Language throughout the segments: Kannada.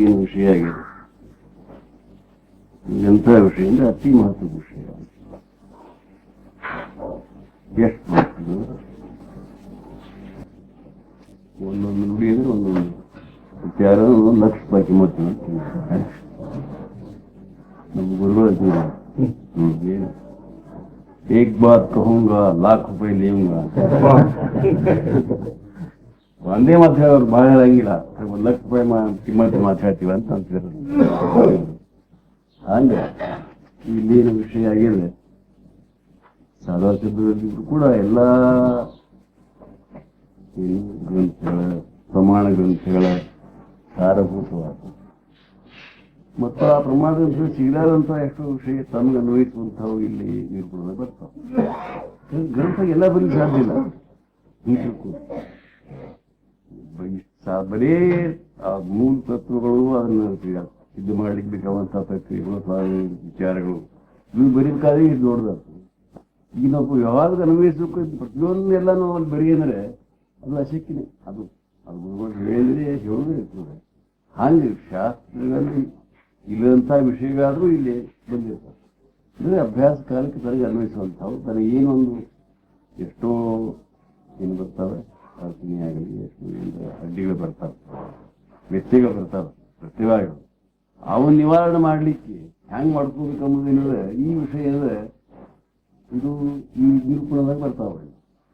ಏನು ವಿಷಯ ಆಗಿದೆ. ಎಂಥ ವಿಷಯ ಅಂದ್ರೆ ಅತಿ ಮಹತ್ವದ ವಿಷಯ. ಎಷ್ಟು ಮಹತ್ವದ ಒಂದೊಂದು ನುಡಿ ಅಂದ್ರೆ ಒಂದೊಂದು ಯಾರೋ 1 ಲಕ್ಷ ರೂಪಾಯಿ ಕಿಮ್ಮತ್ತು ನಮ್ಮ ಗುರುಗಳು ಏನು ಏಕ್ ಬಾತ್ ಕಹೂಂಗ ಲಾಖ್ ರೂಪಾಯಿ ಲೇಂಗ ಒಂದೇ ಮಾತು ಹೇಳೋರು ಭಾಳ ಹೇಳಂಗಿಲ್ಲ. 1 ಲಕ್ಷ ರೂಪಾಯಿ ಕಿಮ್ಮತ್ತು ಮಾತಾಡ್ತೀವ ಅಂತ ಅಂತಿದ್ರು. ಹಂಗೆ ಇಲ್ಲೇನು ವಿಷಯ ಆಗಿದೆ. ಸಾಧಾಸಿದ್ಧದಲ್ಲಿದ್ರು ಕೂಡ ಎಲ್ಲ ಗ್ರಂಥಗಳ ಪ್ರಮಾಣ ಗ್ರಂಥಗಳ ಸಾರಭೂತವಾದ ಮತ್ತು ಆ ಪ್ರಮಾಣ ಗ್ರಂಥಗಳು ಸಿಗಲಾರಂತ ಎಷ್ಟೋ ವಿಷಯ ತಮಗೆ ಅನ್ವಯಿಸುವಂಥವು ಇಲ್ಲಿ ನಿರ್ಗುಣ ಬರ್ತಾವೆ. ಗ್ರಂಥ ಎಲ್ಲ ಬರೀ ಸಾಧ್ಯ ಇಲ್ಲ. ಬರೀ ಆ ಮೂಲ ತತ್ವಗಳು ಅದನ್ನು ಸಿದ್ಧ ಮಾಡ್ಲಿಕ್ಕೆ ಬೇಕಾದಂಥ ಪ್ರಕ್ರಿಯೆಗಳು ವಿಚಾರಗಳು ಇವು ಬರೀಬೇಕಾದ್ರೆ ಇದು ದೊಡ್ಡದಾಗ್ತದೆ. ಈಗ ನಾವು ಯಾವಾಗ ಅನ್ವಯಿಸಬೇಕು ಪ್ರತಿಯೊಂದು ಎಲ್ಲ ನಾವು ಅಲ್ಲಿ ಬರೀ ಅಂದರೆ ಅದು ಅಶಕ್ಯನೇ. ಅದು ಹೇಳಿದ್ರೆ ಹೇಳೋದೇ ಇರ್ತದೆ. ಹಾಗೆ ಶಾಸ್ತ್ರಗಳಲ್ಲಿ ಇಲ್ಲದಂಥ ವಿಷಯಗಳಾದರೂ ಇಲ್ಲಿ ಬಂದಿರ್ತಾರೆ. ಅಂದರೆ ಅಭ್ಯಾಸ ಕಾಲಕ್ಕೆ ತನಗೆ ಅನ್ವಯಿಸುವಂಥವು ತನಗೇನೊಂದು ಎಷ್ಟೋ ಏನು ಬರ್ತಾವೆ ಅರ್ಚನೆ ಆಗಲಿ, ಎಷ್ಟು ಅಡ್ಡಿಗಳು ಬರ್ತಾವೆ, ವ್ಯತ್ಯಗಳು ಬರ್ತಾವೆ, ಪ್ರತಿಭಾಗಳು ಅವನ್ನ ನಿವಾರಣೆ ಮಾಡಲಿಕ್ಕೆ ಹ್ಯಾಂಗೆ ಮಾಡ್ಕೋಬೇಕು ಅನ್ನೋದೇನಿದೆ ಈ ವಿಷಯ ಅಂದರೆ ಇದು ಈ ನಿರೂಪಣದಾಗ ಬರ್ತಾವೆ.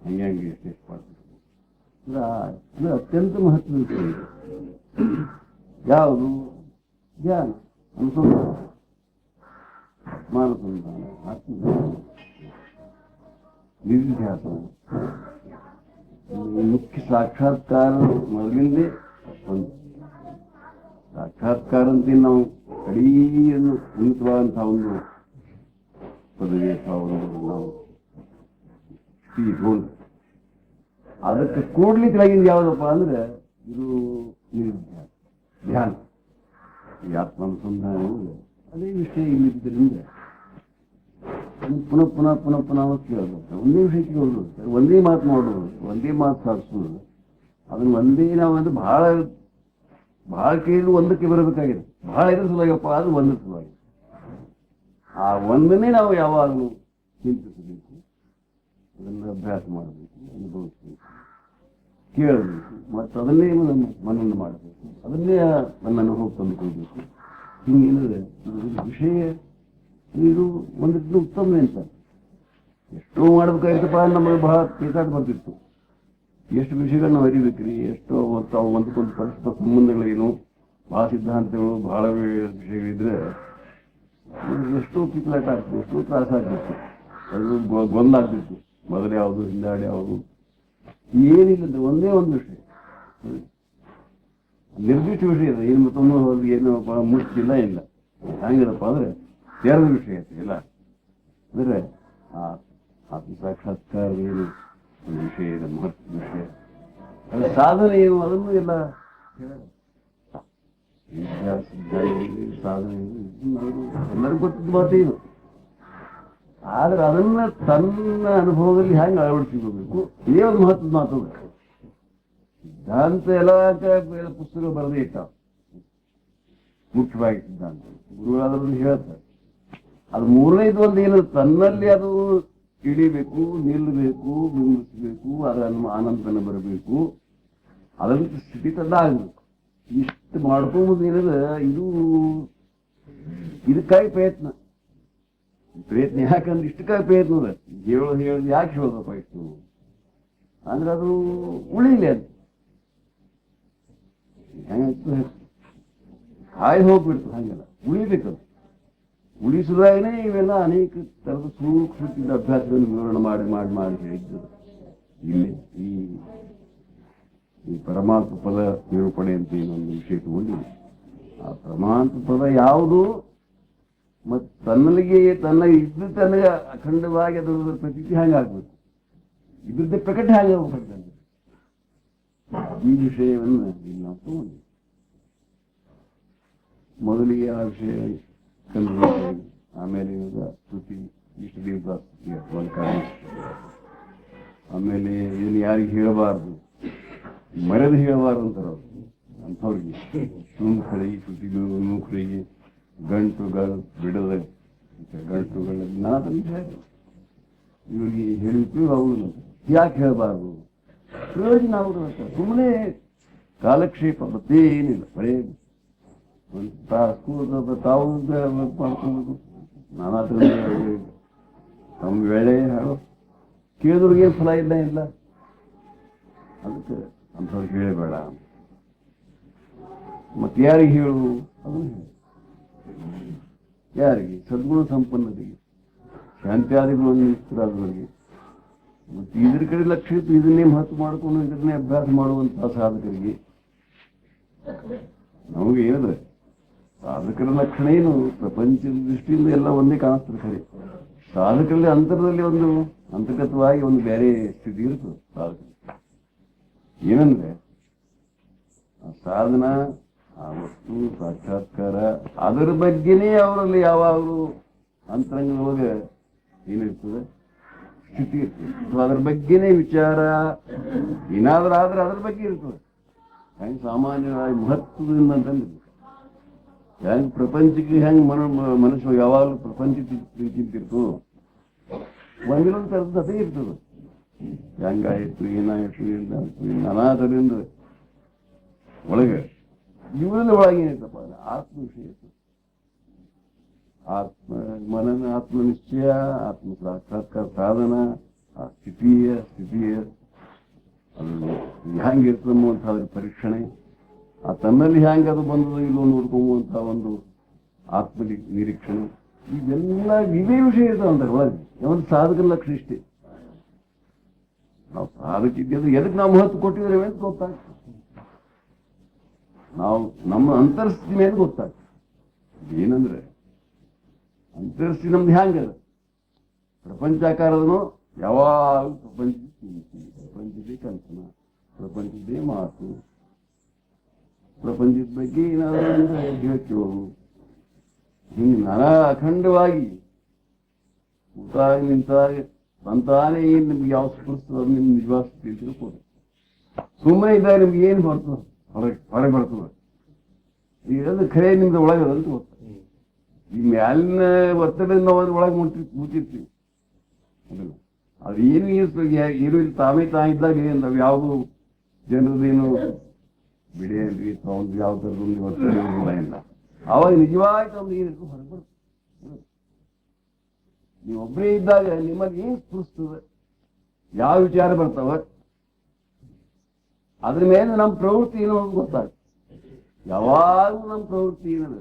ಹಂಗೆ ಎಷ್ಟು ಮಾಡ್ಬೇಕು ಅಂದ್ರೆ ಅತ್ಯಂತ ಮಹತ್ವದ ವಿಷಯ. ಯಾವುದು? ಜ್ಞಾನ, ಅನುಸಂಧಾನ, ಮಾನಸಂಧಾನ, ಆತ್ಮಜ್ಞಾನ, ನಿಧಿಧ್ಯಾಸನ, ಮುಖ್ಯ ಸಾಕ್ಷಾತ್ಕಾರ ಮೊದಲಿಂದೇ ಒಂದು ಸಾಕ್ಷಾತ್ಕಾರ ಅಂತ ನಾವು ಕಡಿಯನ್ನು ಉನ್ನತವಾದಂತಹ ಒಂದು ಪದವಿ ಅಥವಾ ಒಂದು ನಾವು ಇಟ್ಕೊಂಡು ಅದಕ್ಕೆ ಕೂಡ್ಲಿಕ್ಕೆ ಆಗಿದ್ದು ಯಾವುದಪ್ಪ ಅಂದ್ರೆ ಇದು ನಿಧಿಧ್ಯಾಸ, ಧ್ಯಾನ. ಈ ಆತ್ಮಾನುಸಂಧಾನ ಅದೇ ವಿಷಯ ಇಲ್ಲಿದ್ದರಿಂದ ಪುನಃ ಪುನಃ ಪುನಃ ಪುನಃ ಕೇಳಬೇಕು. ಒಂದೇ ವಿಷಯಕ್ಕೆ ಹೋಗೋದು, ಒಂದೇ ಮಾತು ಮಾಡೋದು, ಒಂದೇ ಮಾತು ಸಾಧಿಸೋದು. ಅದನ್ನು ಒಂದೇ ನಾವು ಅಂದ್ರೆ ಬಹಳ ಕೇಳಿ ಒಂದಕ್ಕೆ ಬರಬೇಕಾಗಿದೆ. ಬಹಳ ಇದ್ರ ಸಲುವಾಗಿಯಪ್ಪ ಅದು ಒಂದರ ಸಲುವಾಗಿ. ಆ ಒಂದನ್ನೇ ನಾವು ಯಾವಾಗಲೂ ಚಿಂತಿಸಬೇಕು, ಅದನ್ನು ಅಭ್ಯಾಸ ಮಾಡಬೇಕು, ಅನುಭವಿಸಬೇಕು, ಕೇಳಬೇಕು, ಮತ್ತು ಅದನ್ನೇ ಮನನ ಮಾಡಬೇಕು, ಅದನ್ನೇ ನನ್ನ ಅನುಭವ ತಂದುಕೊಳ್ಬೇಕು. ಹಿಂಗೇನಿದೆ ವಿಷಯ ಇದು ಒಂದಿಟ್ಟು ಉತ್ತಮ ಅಂತ ಎಷ್ಟೋ ಮಾಡ್ಬೇಕಾಗಿತ್ತಪ್ಪ. ನಮಗೆ ಬಹಳ ಪೇಚಾಟ ಬರ್ತಿತ್ತು. ಎಷ್ಟು ವಿಷಯಗಳು ನಾವು ಅರಿಬೇಕ್ರಿ, ಎಷ್ಟೋ ತಾವು ಒಂದಕ್ಕೊಂದು ಪರಸ್ಪರ ಸಂಬಂಧಗಳೇನು, ಭಾಳ ಸಿದ್ಧಾಂತಗಳು, ಬಹಳ ವಿಷಯಗಳಿದ್ರೆ ಎಷ್ಟೋ ಕಿತ್ಲಾಟ ಆಗ್ತಿತ್ತು, ಎಷ್ಟೋ ತ್ರಾಸ ಆಗ್ತಿತ್ತು, ಅದು ಗೊಂದಲ ಆಗ್ತಿತ್ತು. ಮೊದಲು ಯಾವುದು, ಹಿಂದಾಡಿ ಯಾವುದು, ಏನಿಲ್ಲ ಒಂದೇ ಒಂದು ವಿಷಯ, ನಿರ್ದಿಷ್ಟ ವಿಷಯ ಇದೆ. ಏನು ಮತ್ತೊಂದು ಏನು ಮುಚ್ಚಿಲ್ಲ ಇಲ್ಲ. ಹಂಗಿರಪ್ಪ ಅಂದ್ರೆ ತೆರೆದ ವಿಷಯ ಇಲ್ಲ ಅಂದ್ರೆ ಆ ಆತ್ಮ ಸಾಕ್ಷಾತ್ಕಾರ ಏನು ಒಂದು ವಿಷಯ ಇದೆ, ಮಹತ್ವದ ವಿಷಯ. ಅದರ ಸಾಧನೆ ಏನು ಅದನ್ನು ಎಲ್ಲ ಸಾಧನೆ ಎಲ್ಲರಿಗೂ ಗೊತ್ತಿದ್ದ ಮಾತೇ ಇದು. ಆದ್ರೆ ಅದನ್ನ ತನ್ನ ಅನುಭವದಲ್ಲಿ ಹ್ಯಾಂಗೆ ಅಳವಡಿಸಿಕೋಬೇಕು ಇದೇ ಒಂದು ಮಹತ್ವದ ಮಾತು. ಸಿದ್ಧಾಂತ ಎಲ್ಲ ಪುಸ್ತಕ ಬರದೇ ಇಟ್ಟಾವ, ಮುಖ್ಯವಾಗಿ ಸಿದ್ಧಾಂತ ಗುರುಗಳಾದ್ರೂ ಹೇಳ್ತಾರೆ. ಅದು ಮೂರನೇದು ಒಂದು ಏನು ತನ್ನಲ್ಲಿ ಅದು ಇಳಿಬೇಕು, ನಿಲ್ಲಬೇಕು, ಬಿಂಬಿಸಬೇಕು, ಅದರ ಆನಂದನ ಬರಬೇಕು, ಅದಕ್ಕೆ ಸ್ಥಿತಿ ತಂದ ಆಗ್ಬೇಕು. ಇಷ್ಟು ಮಾಡ್ಕೊಂಬುದು ಏನಿದೆ ಇದಕ್ಕಾಗಿ ಪ್ರಯತ್ನ ಯಾಕಂದ್ರೆ ಇಷ್ಟಕ್ಕಾಗಿ ಪ್ರಯತ್ನ ಇದೆ. ಹೇಳೋದು ಯಾಕೆ ಹೇಳೋದಪ್ಪ ಇಷ್ಟು ಅಂದ್ರೆ ಅದು ಉಳಿಲಿ. ಅದು ಹೆಂಗ ಕಾಯ್ದು ಹೋಗ್ಬಿಡ್ತು, ಹಂಗೆಲ್ಲ ಉಳಿಬೇಕದು. ಉಳಿಸುವಾಗನೇ ಇವೆಲ್ಲ ಅನೇಕ ಥರದ ಸೂಕ್ಷ್ಮದಿಂದ ಅಭ್ಯಾಸಗಳನ್ನು ವಿವರಣೆ ಮಾಡಿ ಹೇಳಿದ್ದು. ಇಲ್ಲಿ ಈ ಪರಮಾತ್ಮ ಪದ ನಿರೂಪಣೆ ಅಂತ ಏನೊಂದು ವಿಷಯ ತಗೊಂಡು ಆ ಪರಮಾತ್ಮ ಪದ ಯಾವುದು ಮತ್ತು ತನ್ನಲ್ಲಿಗೆ ಇದ್ದು ತನಗೆ ಅಖಂಡವಾಗಿ ಅದರ ಪ್ರತೀತಿ ಹ್ಯಾಂಗಾಗ್ಬೇಕು, ಇದ್ರದ್ದೇ ಪ್ರಕಟ ಹ್ಯಾಂಗಾಗ್ಬೇಕಂತ ಈ ವಿಷಯವನ್ನು ಇಲ್ಲಿ ನಾವು ತಗೊಂಡು ಮೊದಲಿಗೆ ಆ ವಿಷಯ ಕಂಡು, ಆಮೇಲೆ ಸ್ತುತಿ ಇಷ್ಟು ದಿವಸ ಒಂದು ಕಾರಣ, ಆಮೇಲೆ ಇದನ್ನು ಯಾರಿಗೆ ಹೇಳಬಾರ್ದು, ಮರೆದು ಹೇಳಬಾರ್ದು ಅಂತಾರೆ ಅವರು. ಅಂಥವ್ರಿಗೆ ಶೃಂಖರಿಗೆ ಶ್ರುತಿಗಳು ನೂಕರಿಗೆ ಗಂಟುಗಳು ಬಿಡದ ಗಂಟುಗಳು ನಾದನ್ನು ಹೇಳಿ ಇವರಿಗೆ ಹೇಳಿ ಉಪಯೋಗ ಆಗುದಿಲ್ಲ. ಯಾಕೆ ಹೇಳಬಾರ್ದು? ಪ್ರಯೋಜನ ಆಗುದಿಲ್ಲ. ಸುಮ್ಮನೆ ಕಾಲಕ್ಷೇಪ ಮತ್ತೇನಿಲ್ಲ. ಬರೇ ಒಂದು ತಾವು ಮಾಡ್ಕೋಬೇಕು. ನಾನಾ ತಮ್ಮ ವೇಳೆ ಹೇಳೋ ಕೇಳಿದ್ರಿಗೆ ಫಲ ಇಲ್ಲ. ಅದಕ್ಕೆ ಅಂಥವ್ರಿಗೆ ಹೇಳಬೇಡ. ಮತ್ತೆ ಯಾರಿಗೆ ಹೇಳು? ಅದನ್ನು ಹೇಳಿ. ಯಾರಿಗೆ? ಸದ್ಗುಣ ಸಂಪನ್ನರಿಗೆ, ಶಾಂತ್ಯಾದಿಗಳನ್ನು ನಿಷ್ಠರಾದವರಿಗೆ. ಮತ್ತು ಇದ್ರ ಕಡೆ ಲಕ್ಷ್ಯ ಇತ್ತು ಇದನ್ನೇ ಮಹತ್ವ ಮಾಡಿಕೊಂಡು ಇದನ್ನೇ ಅಭ್ಯಾಸ ಮಾಡುವಂತಹ ಸಾಧಕರಿಗೆ. ನಮಗೆ ಹೇಳಿದ್ರೆ ಸಾಧಕರ ಲಕ್ಷಣ ಏನು? ಪ್ರಪಂಚದ ದೃಷ್ಟಿಯಿಂದ ಎಲ್ಲ ಒಂದೇ ಕಾಣಿಸ್ತದೆ. ಖರೆ ಸಾಧಕರಲ್ಲಿ ಅಂತರದಲ್ಲಿ ಒಂದು ಅಂತರ್ಗತವಾಗಿ ಒಂದು ಬೇರೆ ಸ್ಥಿತಿ ಇರ್ತದೆ ಸಾಧಕ. ಏನಂದ್ರೆ ಆ ಸಾಧನ, ಆ ವಸ್ತು ಸಾಕ್ಷಾತ್ಕಾರ, ಅದರ ಬಗ್ಗೆನೇ ಅವರಲ್ಲಿ ಯಾವಾಗಲೂ ಅಂತರಂಗದೊಳಗೆ ಏನಿರ್ತದೆ? ಸ್ಥಿತಿ ಇರ್ತದೆ. ಅದ್ರ ಬಗ್ಗೆನೇ ವಿಚಾರ ಏನಾದ್ರೂ ಆದ್ರೆ ಅದ್ರ ಬಗ್ಗೆ ಇರ್ತದೆ. ಹೆಂಗೆ ಸಾಮಾನ್ಯವಾಗಿ ಮಹತ್ವದಿಂದ ಅಂತಂದ್ರೆ ಹೆಂಗ್ ಪ್ರಪಂಚಕ್ಕೆ ಹೆಂಗ್ ಮನುಷ್ಯ ಯಾವಾಗಲೂ ಪ್ರಪಂಚಕ್ಕೆ ಪ್ರೀತಿರ್ತು ಒಂದಿಲ್ಲೊಂದು ಥರದ ಅದೇ ಇರ್ತದೆ. ಹೆಂಗಾಯ್ತು, ಏನಾಯ್ತು, ನಾನಾ ಥರದಿಂದ ಒಳಗೆ ಜೀವನದ ಒಳಗೆ ಏನೈತಪ್ಪ ಅಂದ್ರೆ ಆತ್ಮ ವಿಷಯ ಇರ್ತದೆ. ಆತ್ಮನ ಆತ್ಮನಿಶ್ಚಯ, ಆತ್ಮ ಸಾಕ್ಷಾತ್ಕಾರ ಸಾಧನ, ಆ ಸ್ಥಿತಿಯ ಅದು ಹ್ಯಾಂಗಿರ್ತದೆ ಅನ್ನುವಂಥ ಅದ್ರ ಪರೀಕ್ಷಣೆ, ಆ ತನ್ನಲ್ಲಿ ಹ್ಯಾಂಗೆ ಅದು ಬಂದದು ಇಲ್ಲೋ ನೋಡ್ಕೊಂಬುವಂಥ ಒಂದು ಆತ್ಮ ನಿರೀಕ್ಷಣೆ, ಇವೆಲ್ಲ ಇವೇ ವಿಷಯ ಇರ್ತಾವಂತಾರೆ ಒಳಗೆ. ಒಂದು ಸಾಧಕನ ಲಕ್ಷಣ ಇಷ್ಟೇ. ನಾವು ಸಾಧಕ ಇದ್ದರೆ ಎದಕ್ಕೆ ನಾವು ಮಹತ್ವ ಕೊಟ್ಟಿದ್ದೇವೆ ಅಂತ ಗೊತ್ತಾಗ್ತದೆ. ನಾವು ನಮ್ಮ ಅಂತರ್ಸ್ಥಿತಿ ಮೇಲೆ ಗೊತ್ತಾಗ್ತದೆ. ಏನಂದ್ರೆ ಅಂತರ್ಸ್ಥಿತಿ ನಮ್ದು ಹ್ಯಾಂಗದ? ಪ್ರಪಂಚಾಕಾರದನು ಯಾವಾಗ ಪ್ರಪಂಚದೇ ಕಲ್ಪನಾ, ಪ್ರಪಂಚದೇ ಮಾತು, ಪ್ರಪಂಚದ ಬಗ್ಗೆ ಏನಾದರೂ ಹೇಳ್ತೀವೋ ಹಿಂಗೆ ನಾನಾ ಅಖಂಡವಾಗಿ ಊಟಾಗಿ ನಿಂತಾಗ ಅಂತಾನೆ ಏನು ನಿಮ್ಗೆ ಯಾವ ಸ್ಫೂರ್ತದ ನಿಮ್ಗೆ ನಿಜವಾದ ಸ್ಥಿತಿ ಅಂತ ತಿಳ್ಕೋದು. ಸುಮ್ಮನೆ ಇದ್ದಾಗ ನಿಮ್ಗೆ ಏನು ಬರ್ತದೆ? ಹೊರಗೆ ಬರ್ತದೆ. ಈಗ ಖರೆ ನಿಮ್ದು ಒಳಗದಂತ ಗೊತ್ತ. ಈ ಮ್ಯಾಲಿನ ಒತ್ತಡದಿಂದ ನಾವು ಒಳಗೆ ಮುಚ್ಚಿರ್ತೀವಿ. ಅದಲ್ಲ ಅದು ಏನು ಏನು ಇಲ್ಲಿ ತಾವೇ ಇದ್ದಾಗ ಏನು ನಾವು ಯಾವುದು ಜನರದೇನು ಬಿಡಿಯಲ್ರಿ ತಗೊಂಡು ಯಾವ ಥರದೊಂದು ಒತ್ತಡ ಇಲ್ಲ. ಆವಾಗ ನಿಜವಾಗಿ ತಮ್ಮ ಏನು ಹೊರಗೆ ಬರ್ತದೆ. ನೀವೊಬ್ಬರೇ ಇದ್ದಾಗ ನಿಮ್ಮಲ್ಲಿ ಏನು ಸ್ಫುರಿಸ್ತದೆ, ಯಾವ ವಿಚಾರ ಬರ್ತಾವ, ಅದ್ರ ಮೇಲೆ ನಮ್ಮ ಪ್ರವೃತ್ತಿ ಏನೋ ಗೊತ್ತಾಗ್ತದೆ. ಯಾವಾಗಲೂ ನಮ್ಮ ಪ್ರವೃತ್ತಿ ಏನದ?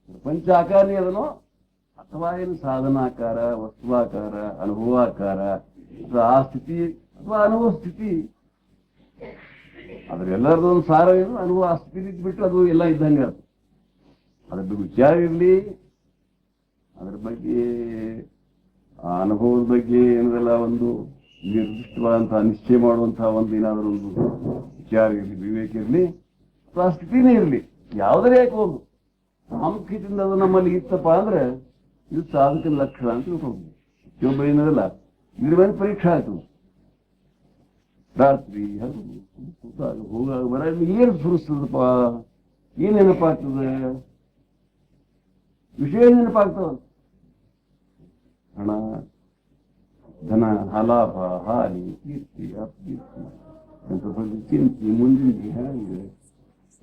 ಪ್ರಪಂಚ ಆಕಾರನೇ ಅದನೋ ಅಥವಾ ಏನು ಸಾಧನಾಕಾರ, ವಸ್ತುವಾಕಾರ, ಅನುಭವಾಕಾರ, ಅಥವಾ ಆ ಸ್ಥಿತಿ ಅಥವಾ ಅನುಭವ ಸ್ಥಿತಿ, ಅದ್ರೆಲ್ಲರದೊಂದು ಸಾರ ಏನು? ಅನುಭವ ಆ ಸ್ಥಿತಿ ಬಿಟ್ಟು ಅದು ಎಲ್ಲ ಇದ್ದಂಗೆ. ಅದ್ರ ವಿಚಾರ ಇರಲಿ, ಅದ್ರ ಬಗ್ಗೆ ಆ ಅನುಭವದ ಬಗ್ಗೆ ಏನದೆಲ್ಲ ಒಂದು ನಿರ್ದಿಷ್ಟವಾದಂತಹ ನಿಶ್ಚಯ ಮಾಡುವಂತಹ ಒಂದು ಏನಾದರೂ ಒಂದು ವಿಚಾರ ಇರಲಿ, ವಿವೇಕ ಇರಲಿ, ಆ ಸ್ಥಿತಿನೇ ಇರಲಿ, ಯಾವುದರೇ ಯಾಕೋದು ಪ್ರಾಮುಖ್ಯದಿಂದ ಅದು ನಮ್ಮಲ್ಲಿ ಇತ್ತಪ್ಪ ಅಂದ್ರೆ ಇದು ಸಾಧಕನ ಲಕ್ಷಣ ಅಂತ ತಿಳ್ಕೊಂಡು ಪ್ರತಿಯೊಬ್ಬ ಏನದಲ್ಲ ಇದ್ರ ಮೇಲೆ ಪರೀಕ್ಷೆ ಆಯ್ತು. ರಾತ್ರಿ ಕೂತಾಗ ಹೋಗಾಗ ಬರ ಏನು ಸುರಿಸ್ತದಪ್ಪ, ಏನ್ ನೆನಪಾಗ್ತದೆ? ವಿಷಯ ನೆನಪಾಗ್ತವ. ಹಣ, ಧನ, ಲಾಭ, ಹಾನಿ, ಕೀರ್ತಿ, ಅಪಕೀರ್ತಿ, ಚಿಂತೆ, ಮುಂದಿನ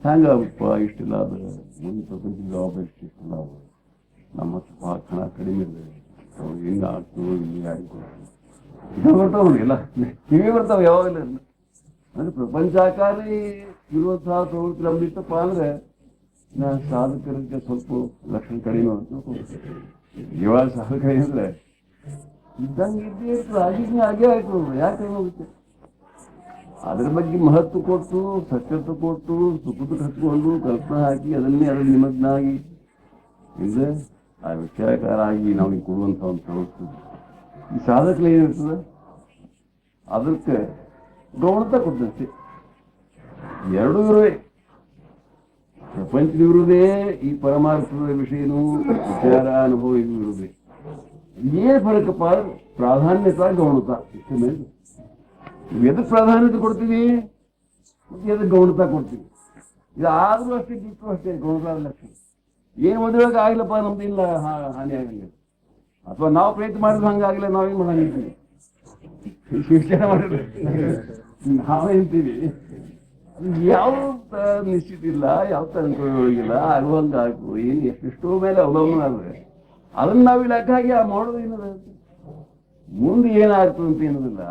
ಹ್ಯಾಂಗಪ್ಪ ಇಷ್ಟು ಲಾಭ, ಮುಂದೆ ಪ್ರಪಂಚದ ಲಾಭ ಇಷ್ಟು ಲಾಭ, ನಮ್ಮ ಹಣ ಕಡಿಮೆ ಇದೆ, ಅವ್ರು ಹೆಂಗ ಆಗ್ತದೆ, ಇಲ್ಲಿ ಆಯ್ತು ಬರ್ತಾವ ಎಲ್ಲ ಕಿವಿ ಬರ್ತಾವ ಯಾವಾಗಲೂ. ಅಂದ್ರೆ ಪ್ರಪಂಚಾಕಾರ ಇರುವಂತಹ ಪ್ರವೃತ್ತಿ ನಮ್ದಿತ್ತಪ್ಪ ಅಂದ್ರೆ ಸಾಧಕರಿಗೆ ಸ್ವಲ್ಪ ಲಕ್ಷಣ ಕಡಿಮೆ ಅಂತ ಇವಾಗ ಸಾಧಕ ಅಂದ್ರೆ ಇದ್ದಂಗೆ ಇದ್ದೇ ಇರ್ತದೆ, ಆಗಿನ ಹಾಗೆ ಆಯ್ತು. ಯಾಕೆ ಹೋಗುತ್ತೆ? ಅದ್ರ ಬಗ್ಗೆ ಮಹತ್ವ ಕೊಟ್ಟು, ಸತ್ಯತ್ವ ಕೊಟ್ಟು, ಸುಖದ ಹಚ್ಕೊಂಡು ಕಲ್ಪನೆ ಹಾಕಿ ಅದನ್ನೇ ನಿಮಗ್ನ ಆಗಿ ಹಿಂದೆ ಆ ವಿಷಯಕಾರ ಆಗಿ ನಾವು ಕೊಡುವಂಥ ಒಂದು ಪ್ರವೃತ್ತಿ ಈ ಸಾಧಕಲ್ಲಿ ಏನಿರ್ತದೆ ಅದಕ್ಕೆ ಗೌಣತ ಕೊಡ್ತಂತೆ. ಎರಡೂ ಇರುವೆ, ಪ್ರಪಂಚದಿರುವುದೇ, ಈ ಪರಮಾರ್ಥದ ವಿಷಯನೂ ವಿಚಾರ ಅನುಭವ ಇದು ಇರುವುದೇ. ಏನ್ ಫರಕಪ್ಪ? ಪ್ರಾಧಾನ್ಯತ ಗೌಣತ ಇಷ್ಟ ಮೇಲೆ. ಎದಕ್ಕೆ ಪ್ರಾಧಾನ್ಯತೆ ಕೊಡ್ತೀವಿ ಮತ್ತೆ ಎದಕ್ಕೆ ಗೌಣತ ಕೊಡ್ತೀವಿ? ಇದಾದ್ರೂ ಅಷ್ಟೇ ಬಿಟ್ಟರು ಅಷ್ಟೇ ಗುಣಗಳ ಲಕ್ಷಣ. ಏನು ಮದುವೆಗೆ ಆಗ್ಲಪ್ಪ ನಮ್ದು ಇಲ್ಲ ಹಾನಿ ಆಗಂಗಿಲ್ಲ, ಅಥವಾ ನಾವು ಪ್ರಯತ್ನ ಮಾಡಿದ್ರೆ ಹಂಗಾಗಿಲ್ಲ, ನಾವೇನು ಮಾಡಂಗಿದ್ದೀವಿ ವಿಚಾರ ಮಾಡಿದ್ರೆ ನಾವೇಂತೀವಿ. ಅದು ಯಾವ ನಿಶ್ಚಿತ ಇಲ್ಲ, ಯಾವ ಅನುಕೂಲಗಳಿಲ್ಲ, ಆಗುವಂಗ ಆಗು ಏನು ಎಷ್ಟೆಷ್ಟೋ ಮೇಲೆ ಅವಲಂಬನೆ ಆದ್ರೆ ಅದನ್ನ ನಾವು ಲೆಕ್ಕ ಹಾಕಿ ಮಾಡೋದು ಏನದ ಮುಂದೆ ಏನಾಗ್ತದೆ ಅಂತ ಏನದಿಲ್ಲ.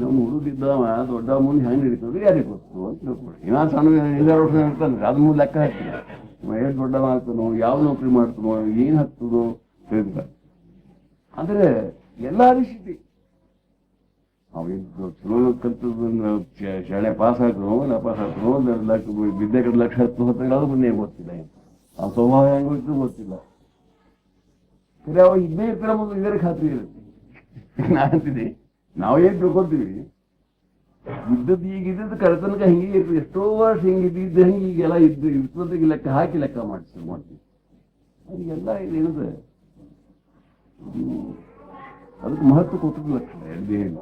ನಮ್ಮ ಹುಡುಗಿದ್ದವ ದೊಡ್ಡ ಮುಂದೆ ಹೆಂಗೆ ನಡೀತದೆ ಯಾರಿಗೆ ಗೊತ್ತು ಅಂತ ತಿಳ್ಕೊಡಿ. ಇನ್ನೂ ಸಣ್ಣ 5 ವರ್ಷ ಇರ್ತಾನೆ, ಅದ್ ಮುಂದೆ ಲೆಕ್ಕ ಹಾಕ್ತೀವಿ. ಎಷ್ಟು ದೊಡ್ಡ ಆಗ್ತಾನೋ, ಯಾವ ನೌಕರಿ ಮಾಡ್ತಾನೋ, ಏನ್ ಹತ್ತದೋ ತಿಳಿದ. ಅಂದ್ರೆ ಎಲ್ಲಾ ರೀತಿ ಅವೇನು ಚಲೋ ಕಲ್ತದ ಶಾಲೆ ಪಾಸ್ ಆಗ್ತನೋ ಪಾಸ್ ಆಗ್ತನೋ, ವಿದ್ಯೆ ಕಡೆ ಲಕ್ಷ ಹೊತ್ತಾಗ ಅದು ಮುಂದೆ ಗೊತ್ತಿಲ್ಲ. ಆ ಸ್ವಭಾವ ಹೆಂಗೋಯ್ತು ಗೊತ್ತಿಲ್ಲ. ಸರಿ ಅವಾಗ ಇದ್ದೇ ಇರ್ತಾರ ಮುಂದೆ ಇದರ ಖಾತ್ರಿ ಇರುತ್ತೆ. ನಾನಂತೀನಿ ನಾವೇನ್ ತಿಳ್ಕೊತೀವಿ ಇದ್ದದ್ದು ಈಗ ಇದ್ದದ್ದು ಕರೆತನಕ ಹಿಂಗೆ ಇರ್ತದೆ, ಎಷ್ಟೋ ವರ್ಷ ಹಿಂಗಿದ್ದ ಹಂಗೆ ಈಗೆಲ್ಲ ಇದ್ದು ಇರ್ತದಿಗೆ ಲೆಕ್ಕ ಹಾಕಿ ಲೆಕ್ಕ ಮಾಡ್ತೀವಿ. ಅದಕ್ಕೆಲ್ಲ ಏನದ ಅದಕ್ಕೆ ಮಹತ್ವ ಕೊಟ್ಟದ ಲಕ್ಷಣ ಎರಡೇ ಇಲ್ಲ.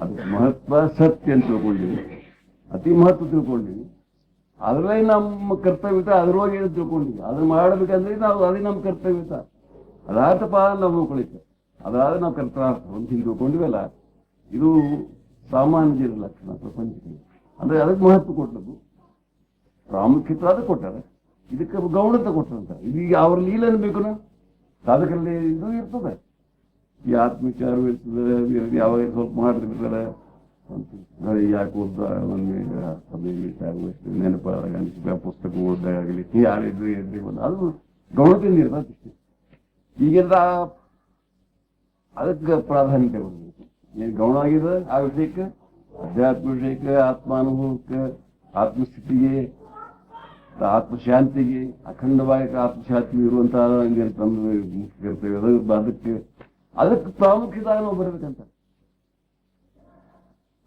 ಅದಕ್ಕೆ ಮಹತ್ವ ಸತ್ಯ ಅಂತ ತಿಳ್ಕೊಂಡಿವಿ, ಅತಿ ಮಹತ್ವ ತಿಳ್ಕೊಂಡಿವಿ. ಅದರಲ್ಲೇ ನಮ್ಮ ಕರ್ತವ್ಯತ ಅದ್ರೊಳಗೆ ಏನು ತಿಳ್ಕೊಂಡಿವಿ, ಅದನ್ನ ಮಾಡಬೇಕಂದ್ರೆ ನಾವು ಅದೇ ನಮ್ಮ ಕರ್ತವ್ಯತ. ಅದಾರ್ಥಪ್ಪ ನಾವು ನೋಡ್ಕೊಳಿತ, ಅದಾದ್ರೆ ನಾವು ಕರ್ತವ್ಯ ಅಂತ ತಿಳ್ಕೊಂಡಿವಲ್ಲ. ಇದು ಸಾಮಾನ್ಯ ಲಕ್ಷಣ ಪ್ರಪಂಚಕ್ಕೆ. ಅಂದ್ರೆ ಅದಕ್ಕೆ ಮಹತ್ವ ಕೊಟ್ಟದ್ದು, ಪ್ರಾಮುಖ್ಯತೆ ಅದಕ್ಕೆ ಕೊಟ್ಟಾರೆ, ಇದಕ್ಕೆ ಗೌಣತೆ ಕೊಟ್ಟಂತ. ಇದೀಗ ಅವ್ರ ಲೀಲೆ ಅನ್ಬೇಕು ಸಾಧಕರಲ್ಲಿ ಇದು ಇರ್ತದೆ, ಈ ಆತ್ಮವಿಚಾರ ಇರ್ತದೆ. ಯಾವಾಗ ಸ್ವಲ್ಪ ಮಾಡ್ತಿರ್ತಾರೆ ಯಾಕೆ ಓದ್ದ ನೆನಪಾದಾಗ ಪುಸ್ತಕ ಓದ್ದಾಗಲಿ ಯಾರಿದ್ರು ಅದು ಗೌಣತೆಯಿಂದ ಇರ್ತದೆ ಇಷ್ಟೇ. ಈಗೆಲ್ಲ ಅದಕ್ಕೆ ಪ್ರಾಧಾನ್ಯತೆ ಕೊಡಬೇಕು. ಏನು ಗೌಣ ಆಗಿದೆ ಆ ವಿಷಯಕ್ಕೆ, ಅಧ್ಯಾತ್ಮ ವಿಷಯಕ್ಕೆ, ಆತ್ಮಾನುಭವಕ್ಕೆ, ಆತ್ಮಸ್ಥಿತಿಗೆ, ಆತ್ಮಶಾಂತಿಗೆ, ಅಖಂಡವಾಗಿ ಆತ್ಮಶಾಂತಿ ಇರುವಂತಹ ತಂದು ಇರ್ತೇವೆ. ಅದಕ್ಕೆ ಪ್ರಾಮುಖ್ಯತೆ ನಾವು ಬರಬೇಕಂತ.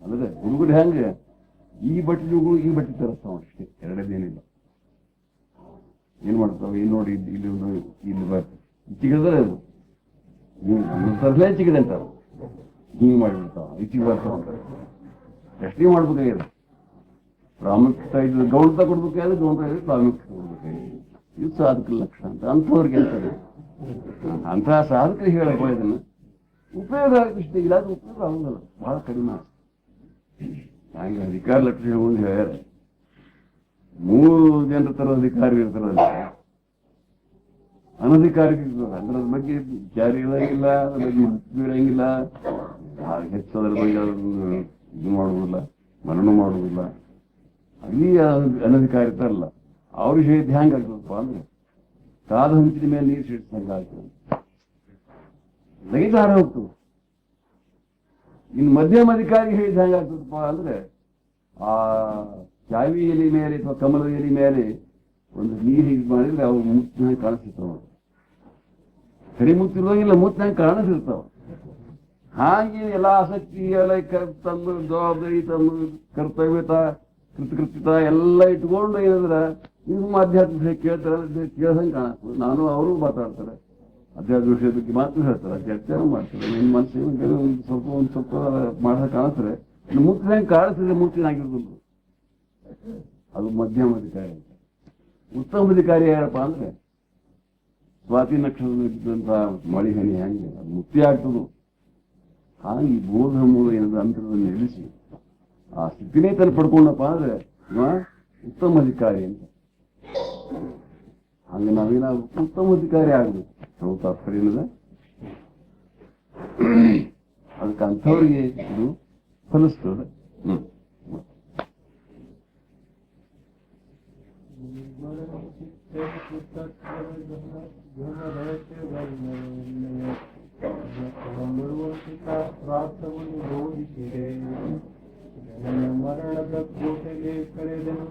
ಅಂದ್ರೆ ಹುಡುಗರು ಹೆಂಗೆ ಈ ಬಟ್ಟೆಗಳು ಈ ಬಟ್ಟೆ ತರಿಸ್ತಾವ ಅಷ್ಟೇ, ಎರಡೇನಿಲ್ಲ. ಏನ್ ಮಾಡ್ತಾವ ಏನ್ ನೋಡಿ ಇಲ್ಲಿ ಬರ್ತದೆ ಚಿಕ್ಕದ್ರೆ ಅದು ತರಲೇ ಚಿಕ್ಕದೆ ಅಂತಾರ, ಹಿಂಗ್ ಮಾಡಿಬಿಡ್ತಾವ ಇಚ್ಚಿಗೆ ಬರ್ತಾವ ಅಂತಾರೆ. ಎಷ್ಟೇ ಮಾಡ್ಬೇಕಾಗಿದೆ ಪ್ರಾಮುಖ್ಯತೆ ಇದು ಗೌಣತ ಕೊಡ್ಬೇಕಾದ್ರೆ ಗೌಣತ ಪ್ರಾಮುಖ್ಯತೆ ಕೊಡ್ಬೇಕಾಗಿದೆ. ಇದು ಸಾಧಕ ಲಕ್ಷಣ ಅಂತ ಅಂಥವ್ರಿಗೆ ಅಂತಾರೆ. ಅಂತಹ ಸಾಧಕರಿಗೆ ಹೇಳಪ್ಪ ಇದನ್ನ ಉಪಯೋಗ ಇಷ್ಟ ಇಲ್ಲ, ಅದು ಉಪಯೋಗ ಆಗೋದಲ್ಲ, ಬಹಳ ಕಡಿಮೆ. ಹಂಗೆ ಅಧಿಕಾರ ಲಕ್ಷಣ ಮುಂದೆ ಹೇಳ್ಯಾರ. 3 ಜನರ ತರ ಅಧಿಕಾರಿ ಇರ್ತಾರಲ್ಲ, ಅನಧಿಕಾರಿಕ ಇರ್ತದೆ. ಅಂದ್ರೆ ಅದ್ರ ಬಗ್ಗೆ ವಿಚಾರ ಇರಂಗಿಲ್ಲ, ಅದ್ರ ಬಗ್ಗೆ ಇರಂಗಿಲ್ಲ, ಹೆಚ್ಚದ್ರ ಬಗ್ಗೆ ಇದು ಮಾಡುವುದಿಲ್ಲ, ಮರಣ ಮಾಡುವುದಿಲ್ಲ. ಅಲ್ಲಿ ಅನಧಿಕಾರಿ ಇರ್ತಾರಲ್ಲ ಅವ್ರ ವಿಷಯ ಹ್ಯಾಂಗ ಆಗ್ತದಪ್ಪ ಅಂದ್ರೆ ಕಾದ ಹಂಚಿನ ಮೇಲೆ ನೀರು ಸಿಡಿಸಂಗ ಆಗ್ತದೆ, ಲೈಟ್ ಹಾರ ಹೋಗ್ತದೆ. ಇನ್ನು ಮಧ್ಯಮ ಅಧಿಕಾರಿ ಹೇಳಿದ ಹೆಂಗ ಆಗ್ತದಪ್ಪ ಅಂದ್ರೆ ಆ ಚಾವಿ ಎಲೆ ಮೇಲೆ ಅಥವಾ ಕಮಲದ ಎಲೆ ಮೇಲೆ ಒಂದು ನೀರು ಇದು ಮಾಡಿದ್ರೆ ಅವ್ರು ಮುತ್ತಿನ ಕಾಣಿಸ್ತಿರ್ತಾವ. ಕಡಿ ಮುತ್ತಿರೋಂಗಿಲ್ಲ, ಮುತ್ತಿನ ಕಾಣಿಸಿರ್ತಾವ. ಹಾಗೆ ಎಲ್ಲ ಆಸಕ್ತಿ ಎಲ್ಲ ತಮ್ಮ ಜವಾಬ್ದಾರಿ, ತಮ್ಮ ಕರ್ತವ್ಯತ, ಕೃತಕೃತ್ಯತ ಎಲ್ಲ ಇಟ್ಕೊಂಡು ಏನಂದ್ರೆ ನೀವು ಆಧ್ಯಾತ್ಮ ವಿಷಯ ಕೇಳ್ತಾರೆ, ಕೇಳ್ದಂಗೆ ಕಾಣಿಸ್ತದೆ. ನಾನು ಅವರು ಮಾತಾಡ್ತಾರೆ, ಅಧ್ಯಾತ್ಮ ವಿಷಯದ ಬಗ್ಗೆ ಮಾತ್ರ ಹೇಳ್ತಾರೆ, ಚರ್ಚೆನೂ ಮಾಡ್ತಾರೆ. ನಿಮ್ಮ ಮನಸ್ಸಿಗೆ ಒಂದು ಸ್ವಲ್ಪ ಮಾಡೋದು ಕಾಣಿಸ್ತಾರೆ. ಮುತ್ತಿನ ಕಾಣಿಸಿದ್ರೆ ಮುತ್ತಿನ ಆಗಿರೋದಿಲ್ಲ, ಅದು ಮಧ್ಯಮ ಅಧಿಕಾರಿ ಅಂತ. ಉತ್ತಮ ಅಧಿಕಾರಿ ಯಾರಪ್ಪ ಅಂದ್ರೆ ಸ್ವಾತಿ ನಕ್ಷತ್ರದಂತಹ ಮಳಿ ಹನಿ ಹೆಂಗೆ ಅದು ಮುಕ್ತಿ ಆಗ್ತದೋ ಹಾಗೆ ಈ ಬೋಧ ಮೂಲ ಏನದ ಅಂತರದಲ್ಲಿ ನಿಲ್ಲಿಸಿ ಆ ಸ್ಥಿತಿನೇ ತನ್ನ ಪಡ್ಕೊಂಡಪ್ಪ ಅಂದ್ರೆ ಉತ್ತಮ ಅಧಿಕಾರಿ ಅಂತ. ಹಂಗ ನಾವೇನಾಗ ಉತ್ತಮ ಅಧಿಕಾರಿ ಆಗ್ಬೇಕು, ನಾವು ತಾತ್ಪರ್ಯ ಏನದ. ಅದಕ್ಕೆ ಅಂಥವ್ರಿಗೆ ಇದು ಫಲಿಸ್ತದೆ. ಮರಣದ ಕೋಟೆಗೆ ಕರೆದನು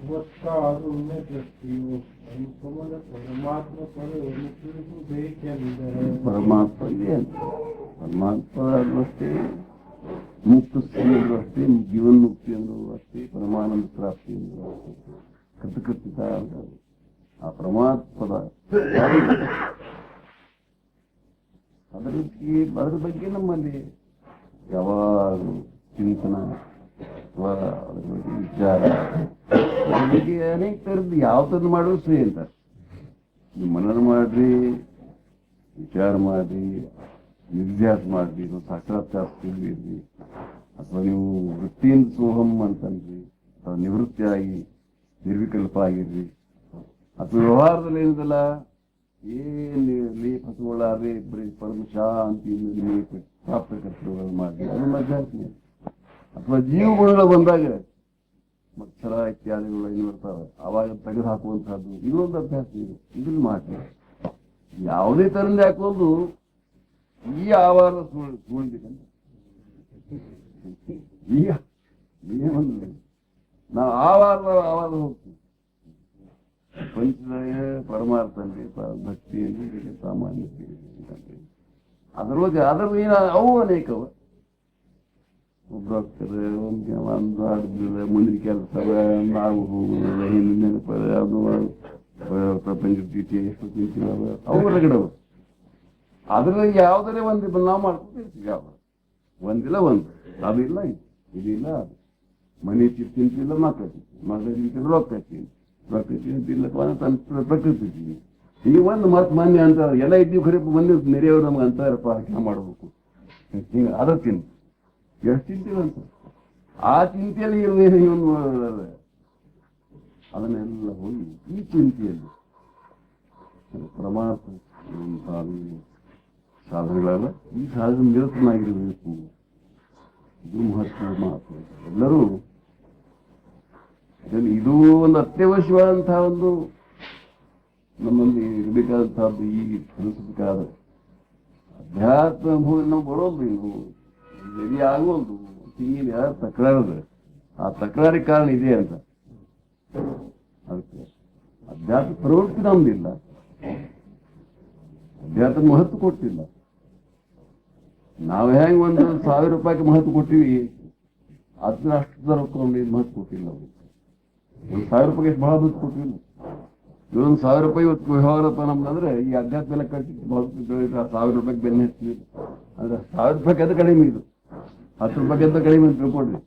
ಗೊತ್ತಾರುಣ್ಯ ದೃಷ್ಟಿಯು ಪರಮಾತ್ಮ ಪರವನ್ನು ತಿಳಿಸಬೇಕೆಂದರೆ ಪರಮಾತ್ಮ ಇದೆ ಅಂತ. ಪರಮಾತ್ಮ ಅಷ್ಟೇ, ಮುಕ್ತ ಸ್ಥಿತಿ ಅಂದ್ರೂ ಅಷ್ಟೇ, ಜೀವನ್ ಮುಕ್ತಿ ಅಂದ್ರೂ ಅಷ್ಟೇ, ಪರಮಾನಂದ ಪ್ರಾಪ್ತಿ ಅಂದ್ರೂ ಅಷ್ಟೇ, ಕೃತಕೃತ್ಯತ ಅಂತ ಆ ಪರಮಾತ್ಮದ ಅದ್ರ ಬಗ್ಗೆ ನಮ್ಮಲ್ಲಿ ಯಾವಾಗಲೂ ಚಿಂತನ ಅಥವಾ ಅದ್ರ ಬಗ್ಗೆ ವಿಚಾರ, ಅದ್ರ ಬಗ್ಗೆ ಅನೇಕ ಥರದ್ದು ಯಾವ ಥರದ್ದು ಮಾಡಿದ್ರು ಸರಿ ಅಂತಾರೆ. ನೀವು ಮನನ ಮಾಡ್ರಿ, ವಿಚಾರ ಮಾಡ್ರಿ, ನಿರ್ಧ್ಯಾಸ ಮಾಡ್ರಿ, ಸಾಕ್ಷಾತ್ಕಾರ ತಿಳಿದ್ರಿ, ಅಥವಾ ನೀವು ವೃತ್ತಿಯಿಂದ ಸೋಹಂ ಅಂತನ್ರಿ, ಅಥವಾ ನಿವೃತ್ತಿಯಾಗಿ ನಿರ್ವಿಕಲ್ಪ ಆಗಿರ್ರಿ, ಅಥವಾ ವ್ಯವಹಾರದಲ್ಲಿ ಏನಿದಲ್ಲ ಏನ್ ಲೇಪ ಹತ್ಕೊಳ್ಳಾರ್ರಿ, ಬರೀ ಪರಮ ಶಾಂತಿಯಿಂದ ಪ್ರಾಪ್ತ ಕರ್ತವ್ಯಗಳು ಮಾಡಿ ಅದನ್ನ ಅಭ್ಯಾಸ. ಅಥವಾ ಜೀವಗಳು ಬಂದಾಗ ಮತ್ಸರ ಇತ್ಯಾದಿಗಳು ಏನು ಬರ್ತಾವೆ ಅವಾಗ ತೆಗೆದು ಹಾಕುವಂತಹದ್ದು ಇದೊಂದು ಅಭ್ಯಾಸ ಇದೆ. ಇದನ್ನ ಮಾಡಿ ಯಾವುದೇ ತರಿಂದ ಹಾಕೋದು ಈ ಆವಾರ ಸುಳಿಬೇಕಂತ ಈಗ ಏನಿಲ್ಲ, ನಾವು ಆವಾರ ಹೋಗ್ತೀವಿ. ಪಂಚದಯ ಪರಮಾರ್ಥಂತೆ ಭಕ್ತಿಯಲ್ಲಿ ಸಾಮಾನ್ಯತೆ ಅದ್ರೊಳಗೆ ಏನ ಅವು ಅನೇಕವ. ಒಬ್ರು ಹೋಗ್ತಾರೆ, ಒಂದು ಆಡಿದ್ರೆ ಮುಂದಿನ ಕೆಲಸ ನಾವು ಹೋಗುದಿಲ್ಲ, ಹಿಂದಿನ ನೆನಪದ ಅದು ಪ್ರಪಂಚ ಟೀಚಿ ಎಷ್ಟು ತಿಂತೀವಿ ಅವು ಹೊರಗಡವು. ಅದ್ರಲ್ಲಿ ಯಾವ್ದಾರೆ ಒಂದು ನಾವು ಮಾಡ್ಕೊತೀವಿ. ಯಾವ ಒಂದಿಲ್ಲ ಒಂದು ಅದಿಲ್ಲ ಇದಿಲ್ಲ ಅದು. ಮನೆ ತಿಂತಿಲ್ಲ ಮಕ್ಕಳು ತಿಂತಿಲ್ಲ ರೊಕ್ಕ ತಿಂತಿಲ್ಲಪ್ಪ ತನ್ನ ಪ್ರಕೃತಿ ಈಗ ಒಂದು ಮತ್ ಮೊನ್ನೆ ಅಂತ ಎಲ್ಲ ಇದ್ದೀವಿ ಖರೀಪ ಮಂದಿ ನೆರೆಯವರು ನಮ್ಗೆ ಅಂತಾರಪ್ಪ ಹಾಕಿ ಮಾಡಬೇಕು ಹಿಂಗೆ ಅದ ತಿಂತ ಎಷ್ಟು ತಿಂತೀವಿ ಅಂತ ಆ ಚಿಂತೆಯಲ್ಲಿ ಇವನು ಅದನ್ನೆಲ್ಲ ಹೋಗಿ ಈ ಚಿಂತೆಯಲ್ಲಿ ಪ್ರಮಾಣ ಸಾಧನೆಗಳಲ್ಲ, ಈ ಸಾಧನೆ ನಿರತನಾಗಿರಬೇಕು. ಇದು ಮಹತ್ವ ಮಾತು. ಎಲ್ಲರೂ ಇದು ಒಂದು ಅತ್ಯವಶ್ಯವಾದಂತಹ ಒಂದು ನಮ್ಮಲ್ಲಿ ಇರಬೇಕಾದಂತಹದ್ದು. ಈ ಕಲಿಸಬೇಕಾದ ಅಧ್ಯಾತ್ಮ ನಾವು ಬರೋದು ಇನ್ನು ಸರಿ ಆಗೋದು ಹಿಂಗಿನ ಯಾರು ತಕರಾರದ ಆ ತಕರಾರಿ ಕಾರಣ ಇದೆ ಅಂತ. ಅದಕ್ಕೆ ಅಧ್ಯಾತ್ಮ ಪ್ರವೃತ್ತಿ ನಮ್ದಿಲ್ಲ, ಅಧ್ಯಾತ್ಮ ಮಹತ್ವ ಕೊಟ್ಟಿಲ್ಲ. ನಾವು ಹೆಂಗ್ ಒಂದು 1000 ರೂಪಾಯಿಗೆ ಮಹತ್ವ ಕೊಟ್ಟಿವಿ, ಅದನ್ನ ಅಷ್ಟು ರೊಕ್ಕೊಂಡು ಮಹತ್ವ ಕೊಟ್ಟಿಲ್ಲ. ಒಂದು 1000 ರೂಪಾಯಿಗೆ ಎಷ್ಟು ಬಹಳ ಮಹತ್ವ ಕೊಟ್ಟಿಲ್ಲ. ಇವೊಂದು 1000 ರೂಪಾಯಿ ಇವತ್ತು ವ್ಯವಹಾರಪ್ಪ ನಮ್ದಂದ್ರೆ ಈ ಅಧ್ಯಾತ್ಮ ಎಲ್ಲ ಕಟ್ಟಿ 1000 ರೂಪಾಯಿಗೆ ಬೆನ್ನ ಹಚ್ಚಿದ್ರು ಅಂದ್ರೆ 1000 ರೂಪಾಯಿಗೆ ಅದು ಕಡಿಮೆ, ಇದು 10 ರೂಪಾಯಿಗೆ ಅಂತ ಕಡಿಮೆ ಅಂತ ತಿಳ್ಕೊಡ್ರಿ.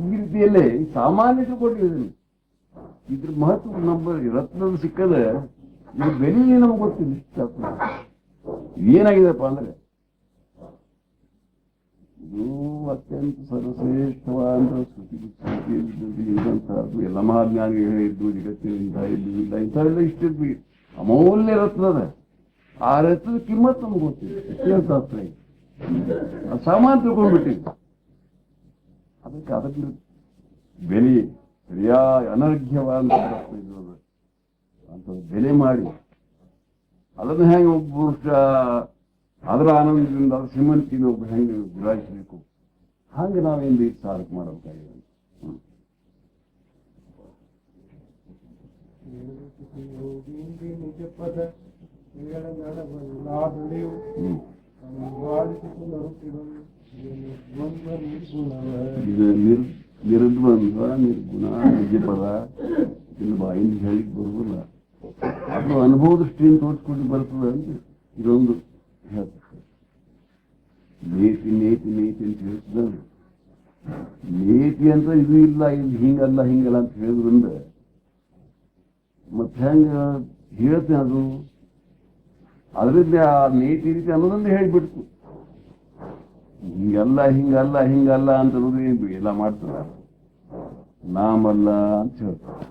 ಈ ರೀತಿಯಲ್ಲೇ ಸಾಮಾನ್ಯ ತಿಳ್ಕೊಂಡಿದ್ದೀನಿ. ಇದ್ರ ಮಹತ್ವ ನಮ್ಮ ರತ್ನದ ಸಿಕ್ಕದ ಇದ್ರ ಬೆಲೆ ನಮ್ಗೆ ಗೊತ್ತಿಲ್ಲ. ಏನಾಗಿದೆಪ್ಪ ಅಂದ್ರೆ ಇದು ಅತ್ಯಂತ ಸರ್ವಶ್ರೇಷ್ಠವಾದ ಶ್ರುತಿಂತಹದ್ದು ಎಲ್ಲ ಮಹಾಜ್ಞಾನಿಗಳು ಹೇಳಿದ್ದು ಜಗತ್ತಿನಿಂದ ಇದ್ದು ಇಲ್ಲ ಇಂಥವೆಲ್ಲ ಇಷ್ಟಿದ್ವಿ ಅಮೂಲ್ಯ ರತ್ನದ. ಆ ರತ್ನದ ಕಿಮ್ಮತ್ ನಮ್ಗೆ ಗೊತ್ತಿಲ್ಲ. ಇತಿಹಾಸ ಸಾಮಾನ್ಯ ತಿಳ್ಕೊಂಡ್ಬಿಟ್ಟಿದ್ವಿ. ಅದಕ್ಕೆ ಬೆಲೆ ಸರಿಯಾಗಿ ಅನರ್ಘ್ಯವಾದ ರತ್ನ ಇರೋದು ಅಂತ ಬೆಲೆ ಮಾಡಿ ಅದನ್ನು ಹೆಂಗೆ ಒಬ್ಬ ಅದರ ಆನಂದದಿಂದ ಅದರ ಶ್ರೀಮಂತಿನ ಒಬ್ಬ ಹೆಂಗೆ ಗುರಾಯಿಸಬೇಕು ಹಾಗೆ ನಾವೇನು ಈ ಸಾಧಕ ಮಾಡಬೇಕಾಗಿದೆ. ನಿಜ ಪದ ನಡವಲ್ಲಾದಳೆಯು ನಿರುದ್ವಂದ್ವ ನಿರ್ಗುಣ ನಿಜಪದ ಇಲ್ಲಿ ಬಾಯಿಂದ ಹೇಳಿಕ್ ಬರುವುದಿಲ್ಲ. ಅದು ಅನುಭವ ದೃಷ್ಟಿಯಿಂದ ತೋರಿಸ್ಕೊಂಡು ಬರ್ತದೆ ಅಂತ ಇದೊಂದು ಹೇಳ್ತಾರೆ. ನೇತಿ ನೇತಿ ನೇತಿ ಅಂತ ಹೇಳ್ತದ. ನೇತಿ ಅಂತ ಇದು ಇಲ್ಲ, ಇದು ಹಿಂಗಲ್ಲ ಹಿಂಗಲ್ಲ ಅಂತ ಹೇಳಿದ್ರಿಂದ ಮತ್ತೆ ಹೆಂಗ ಹೇಳ್ತೇನೆ ಅದು ಅದರಿಂದ ಆ ನೇತಿ ರೀತಿ ಅನ್ನೋದೊಂದು ಹೇಳಿಬಿಡ್ತು. ಹಿಂಗಲ್ಲ ಹಿಂಗಲ್ಲ ಹಿಂಗಲ್ಲ ಅಂತ ಅನ್ನೋದು ಎಲ್ಲ ಮಾಡ್ತದ. ನಾಮಲ್ಲ ಅಂತ ಹೇಳ್ತಾರೆ.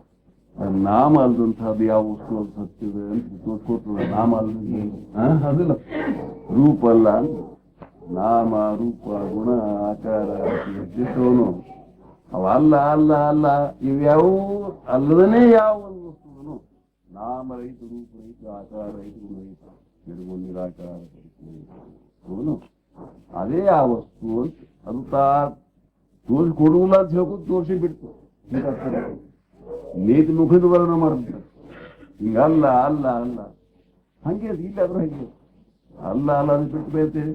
ನಾಮ ಅಲ್ದಂತಹದ್ದು ಯಾವ ವಸ್ತು ಅದು ಸತ್ಯದ ಅಂತ ತೋರ್ಸ್ಕೊಡ್ತದ. ನಾಮ ಅಲ್ಲ ಅದಿಲ್ಲ, ರೂಪ ಅಲ್ಲ ಅಂತ. ನಾಮ ರೂಪ ಗುಣ ಆಕಾರ ನಿರ್ದಿಷ್ಟವನು ಅವ ಅಲ್ಲ ಅಲ್ಲ ಅಲ್ಲ ಇವ್ಯಾವು ಅಲ್ಲದನೇ ಯಾವ ಒಂದು ವಸ್ತುವನು ನಾಮ ರಹಿತ ರೂಪ ರಹಿತ ಆಕಾರ ರಹಿತ ಗುಣ ರಹಿತ ನಿರ್ಗುಣ ನಿರಾಕಾರ ಅವನು ಅದೇ ಆ ವಸ್ತು ಅಂತ ಅದು ತೋರಿಸ್ಕೊಡುವುಲ್ಲ ಅಂತ ಹೇಳ್ಕೊಂಡು ತೋರಿಸಿ ಬಿಡ್ತು. ನೇತಿ ಮುಖದ ವರ್ಣ ಮಾಡ್ತಾರೆ. ಹಿಂಗಲ್ಲ ಅಲ್ಲ ಅಲ್ಲ ಹಂಗೆ ಅದು ಇಲ್ಲ ಆದ್ರೂ ಹಂಗೆ ಅಲ್ಲ ಅಲ್ಲ ಅದು ಬಿಟ್ಟು ಬೇರ್ತೇವೆ.